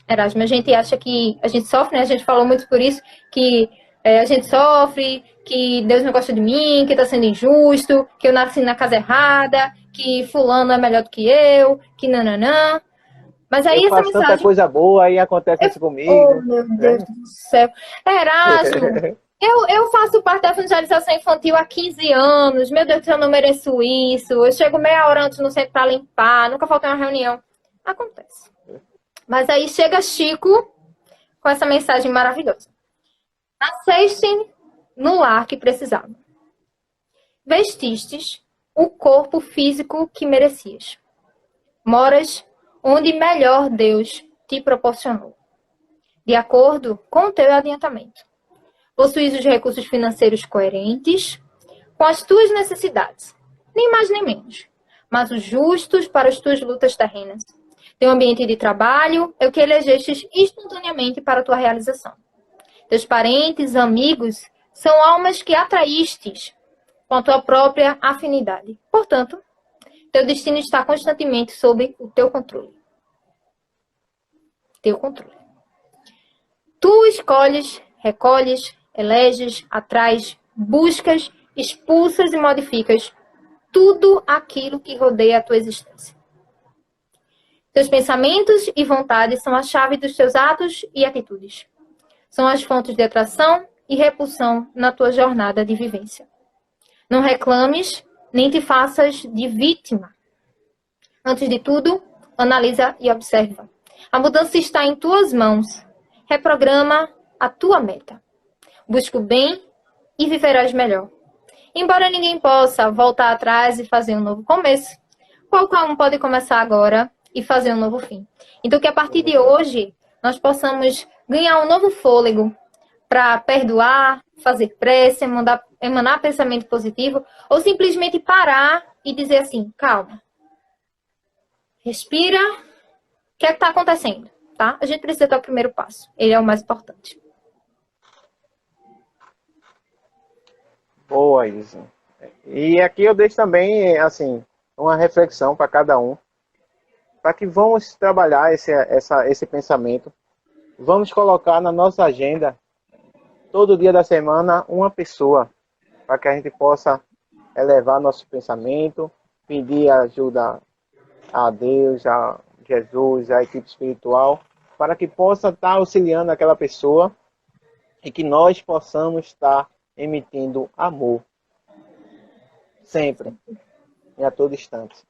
Erasmo, a gente acha que a gente sofre, né? A gente falou muito por isso, que a gente sofre, que Deus não gosta de mim, que está sendo injusto, que eu nasci na casa errada, que fulano é melhor do que eu, que nananã. Mas aí
eu faço tanta coisa boa e acontece isso comigo.
Oh, meu Deus do céu. Erasmo, eu faço parte da evangelização infantil há 15 anos. Meu Deus do céu, eu não mereço isso. Eu chego meia hora antes no centro para limpar, nunca faltei uma reunião. Acontece. Mas aí chega Chico com essa mensagem maravilhosa. Nasceste no lar que precisava. Vestistes o corpo físico que merecias. Moras onde melhor Deus te proporcionou, de acordo com o teu adiantamento. Possuis os recursos financeiros coerentes com as tuas necessidades, nem mais nem menos, mas os justos para as tuas lutas terrenas. Teu ambiente de trabalho é o que elegestes espontaneamente para a tua realização. Teus parentes, amigos, são almas que atraístes com a tua própria afinidade. Portanto, teu destino está constantemente sob o teu controle. Teu controle. Tu escolhes, recolhes, eleges, atrás, buscas, expulsas e modificas tudo aquilo que rodeia a tua existência. Teus pensamentos e vontades são a chave dos teus atos e atitudes. São as fontes de atração e repulsão na tua jornada de vivência. Não reclames, nem te faças de vítima. Antes de tudo, analisa e observa. A mudança está em tuas mãos. Reprograma a tua meta. Busca o bem e viverás melhor. Embora ninguém possa voltar atrás e fazer um novo começo, qualquer um pode começar agora e fazer um novo fim. Então, que a partir de hoje, nós possamos ganhar um novo fôlego para perdoar, fazer prece, emanar pensamento positivo, ou simplesmente parar e dizer assim: calma, respira, o que é que está acontecendo? Tá? A gente precisa dar o primeiro passo, ele é o mais importante.
Boa, Isa. E aqui eu deixo também, assim, uma reflexão para cada um, para que vamos trabalhar esse pensamento. Vamos colocar na nossa agenda, todo dia da semana, uma pessoa, para que a gente possa elevar nosso pensamento, pedir ajuda a Deus, a Jesus, a equipe espiritual, para que possa estar auxiliando aquela pessoa e que nós possamos estar emitindo amor, sempre e a todo instante.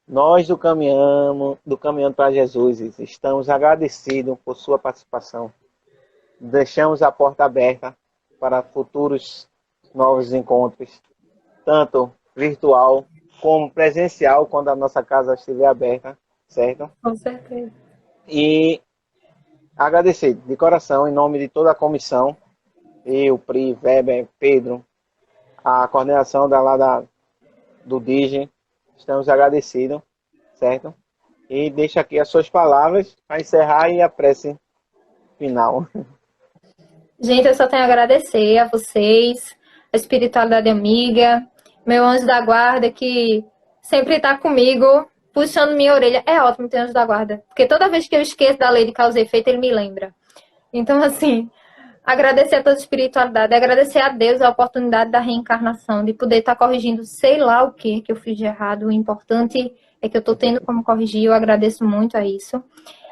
Nós do Caminhando para Jesus, estamos agradecidos por sua participação. Deixamos a porta aberta para futuros novos encontros, tanto virtual como presencial, quando a nossa casa estiver aberta, certo?
Com certeza.
E agradecer de coração, em nome de toda a comissão, eu, Pri, Weber, Pedro, a coordenação do DIGE, estamos agradecidos, certo? E deixo aqui as suas palavras para encerrar e a prece final.
Gente, eu só tenho a agradecer a vocês, a espiritualidade amiga, meu anjo da guarda que sempre está comigo, puxando minha orelha. É ótimo ter anjo da guarda, porque toda vez que eu esqueço da lei de causa e efeito, ele me lembra. Então, assim, agradecer a toda a espiritualidade, agradecer a Deus a oportunidade da reencarnação, de poder estar corrigindo sei lá o que eu fiz de errado. O importante é que eu estou tendo como corrigir, eu agradeço muito a isso.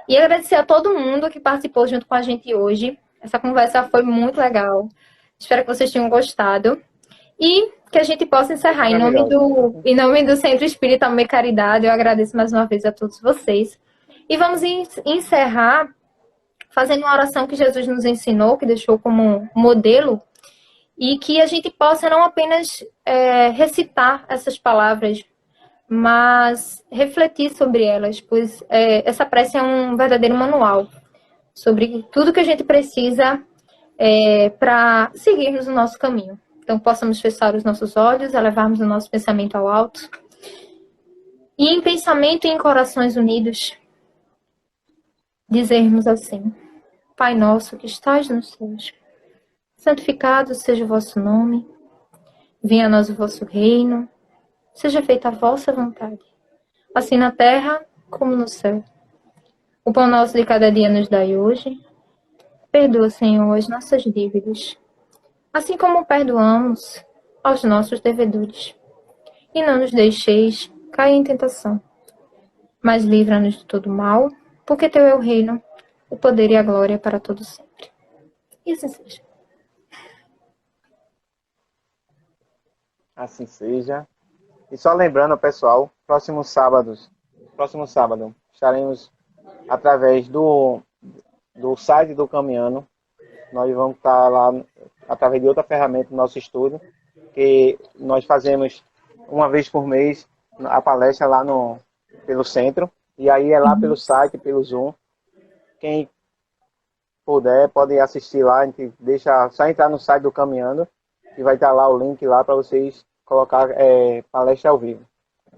E agradecer a todo mundo que participou junto com a gente hoje. Essa conversa foi muito legal. Espero que vocês tenham gostado. E que a gente possa encerrar. Em nome do Centro Espírita Amor e Caridade, eu agradeço mais uma vez a todos vocês. E vamos encerrar fazendo uma oração que Jesus nos ensinou, que deixou como modelo, e que a gente possa não apenas recitar essas palavras, mas refletir sobre elas, pois essa prece é um verdadeiro manual sobre tudo que a gente precisa para seguirmos o nosso caminho. Então, possamos fechar os nossos olhos, elevarmos o nosso pensamento ao alto, e em pensamento e em corações unidos, dizermos assim: Pai nosso que estás nos céus, santificado seja o vosso nome, venha a nós o vosso reino, seja feita a vossa vontade, assim na terra como no céu. O pão nosso de cada dia nos dai hoje. Perdoa, Senhor, as nossas dívidas, assim como perdoamos aos nossos devedores. E não nos deixeis cair em tentação, mas livra-nos de todo mal, porque teu é o reino, o poder e a glória para todo sempre. E assim seja.
Assim seja. E só lembrando, pessoal, próximo sábado, estaremos através do site do Caminhando. Nós vamos estar lá através de outra ferramenta do nosso estúdio, que nós fazemos uma vez por mês a palestra lá pelo centro. E aí é lá pelo site, pelo Zoom. Quem puder, pode assistir lá. A gente deixa só entrar no site do Caminhando e vai estar lá o link lá para vocês colocar palestra ao vivo,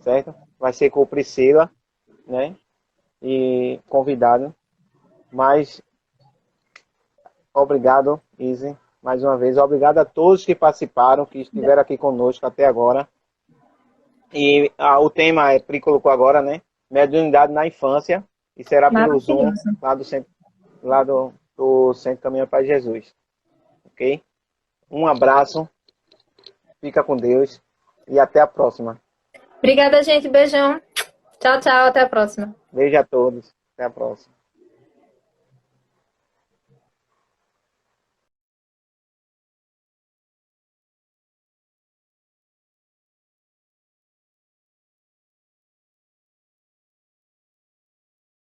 certo? Vai ser com Priscila, né? E convidado. Mas obrigado, Izzy, mais uma vez. Obrigado a todos que participaram, que estiveram aqui conosco até agora. E o tema Pri colocou agora, né? Mediunidade na infância. E será pelo Zoom lá do Centro Caminho para Jesus. Ok? Um abraço. Fica com Deus. E até a próxima.
Obrigada, gente. Beijão. Tchau, tchau. Até a próxima.
Beijo a todos. Até a próxima.